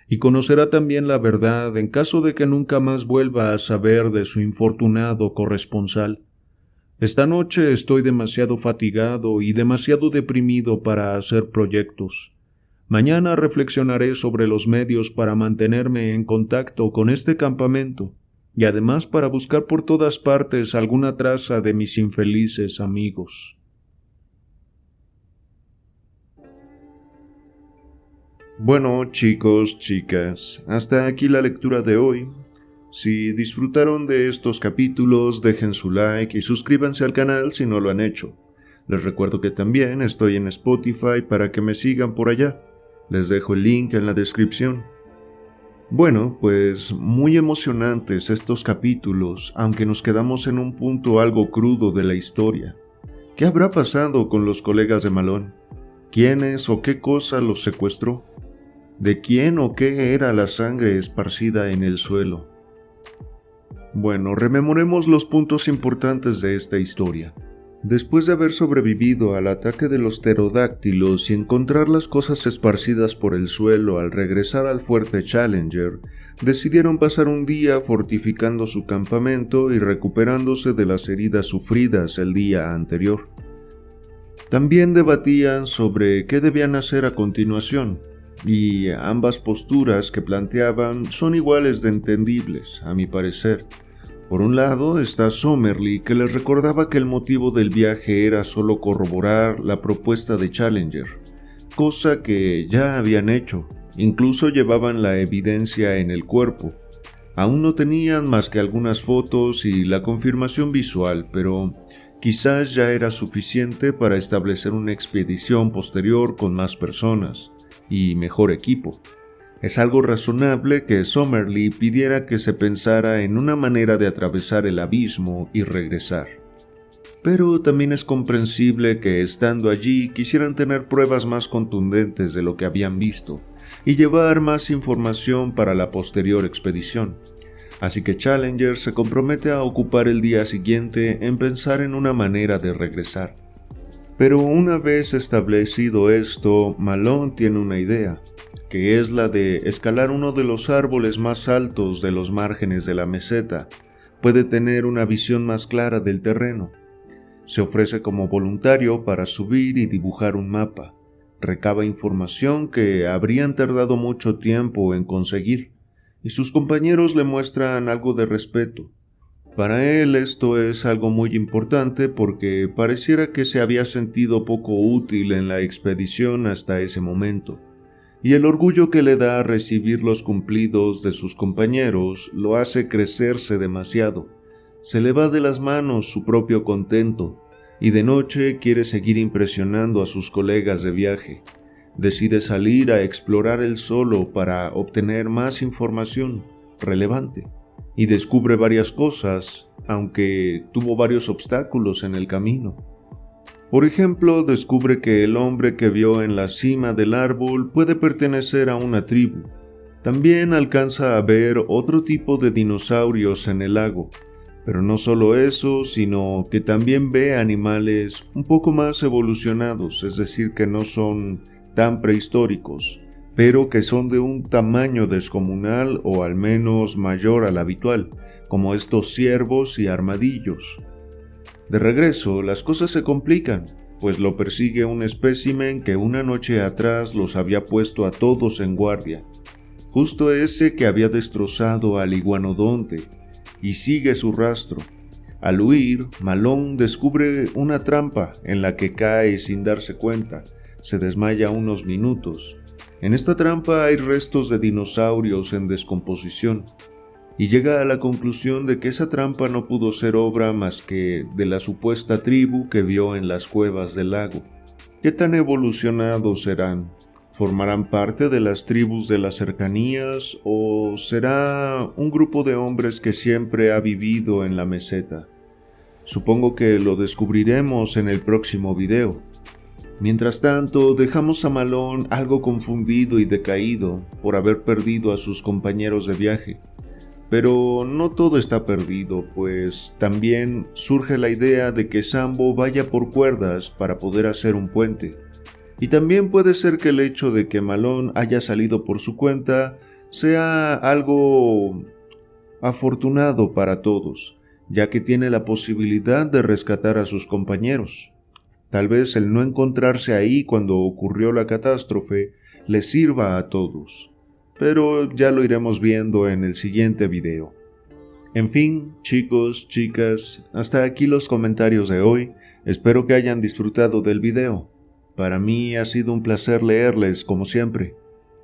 A: y conocerá también la verdad en caso de que nunca más vuelva a saber de su infortunado corresponsal. Esta noche estoy demasiado fatigado y demasiado deprimido para hacer proyectos. Mañana reflexionaré sobre los medios para mantenerme en contacto con este campamento y además para buscar por todas partes alguna traza de mis infelices amigos. Bueno, chicos, chicas, hasta aquí la lectura de hoy. Si disfrutaron de estos capítulos, dejen su like y suscríbanse al canal si no lo han hecho. Les recuerdo que también estoy en Spotify para que me sigan por allá. Les dejo el link en la descripción. Bueno, pues muy emocionantes estos capítulos, aunque nos quedamos en un punto algo crudo de la historia. ¿Qué habrá pasado con los colegas de Malone? ¿Quiénes o qué cosa los secuestró? ¿De quién o qué era la sangre esparcida en el suelo? Bueno, rememoremos los puntos importantes de esta historia. Después de haber sobrevivido al ataque de los pterodáctilos y encontrar las cosas esparcidas por el suelo al regresar al fuerte Challenger, decidieron pasar un día fortificando su campamento y recuperándose de las heridas sufridas el día anterior. También debatían sobre qué debían hacer a continuación, y ambas posturas que planteaban son iguales de entendibles, a mi parecer. Por un lado está Summerlee, que les recordaba que el motivo del viaje era solo corroborar la propuesta de Challenger, cosa que ya habían hecho, incluso llevaban la evidencia en el cuerpo. Aún no tenían más que algunas fotos y la confirmación visual, pero quizás ya era suficiente para establecer una expedición posterior con más personas y mejor equipo. Es algo razonable que Summerlee pidiera que se pensara en una manera de atravesar el abismo y regresar. Pero también es comprensible que estando allí quisieran tener pruebas más contundentes de lo que habían visto y llevar más información para la posterior expedición. Así que Challenger se compromete a ocupar el día siguiente en pensar en una manera de regresar. Pero una vez establecido esto, Malone tiene una idea, que es la de escalar uno de los árboles más altos de los márgenes de la meseta. Puede tener una visión más clara del terreno. Se ofrece como voluntario para subir y dibujar un mapa. Recaba información que habrían tardado mucho tiempo en conseguir, y sus compañeros le muestran algo de respeto. Para él esto es algo muy importante porque pareciera que se había sentido poco útil en la expedición hasta ese momento, y el orgullo que le da recibir los cumplidos de sus compañeros lo hace crecerse demasiado. Se le va de las manos su propio contento, y de noche quiere seguir impresionando a sus colegas de viaje. Decide salir a explorar él solo para obtener más información relevante. Y descubre varias cosas, aunque tuvo varios obstáculos en el camino. Por ejemplo, descubre que el hombre que vio en la cima del árbol puede pertenecer a una tribu. También alcanza a ver otro tipo de dinosaurios en el lago. Pero no solo eso, sino que también ve animales un poco más evolucionados, es decir, que no son tan prehistóricos, pero que son de un tamaño descomunal o al menos mayor al habitual, como estos ciervos y armadillos. De regreso, las cosas se complican, pues lo persigue un espécimen que una noche atrás los había puesto a todos en guardia, justo ese que había destrozado al iguanodonte, y sigue su rastro. Al huir, Malone descubre una trampa en la que cae sin darse cuenta, se desmaya unos minutos. En esta trampa hay restos de dinosaurios en descomposición, y llega a la conclusión de que esa trampa no pudo ser obra más que de la supuesta tribu que vio en las cuevas del lago. ¿Qué tan evolucionados serán? ¿Formarán parte de las tribus de las cercanías o será un grupo de hombres que siempre ha vivido en la meseta? Supongo que lo descubriremos en el próximo video. Mientras tanto, dejamos a Malone algo confundido y decaído por haber perdido a sus compañeros de viaje. Pero no todo está perdido, pues también surge la idea de que Sambo vaya por cuerdas para poder hacer un puente. Y también puede ser que el hecho de que Malone haya salido por su cuenta sea algo afortunado para todos, ya que tiene la posibilidad de rescatar a sus compañeros. Tal vez el no encontrarse ahí cuando ocurrió la catástrofe les sirva a todos, pero ya lo iremos viendo en el siguiente video. En fin, chicos, chicas, hasta aquí los comentarios de hoy. Espero que hayan disfrutado del video. Para mí ha sido un placer leerles como siempre.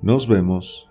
A: Nos vemos.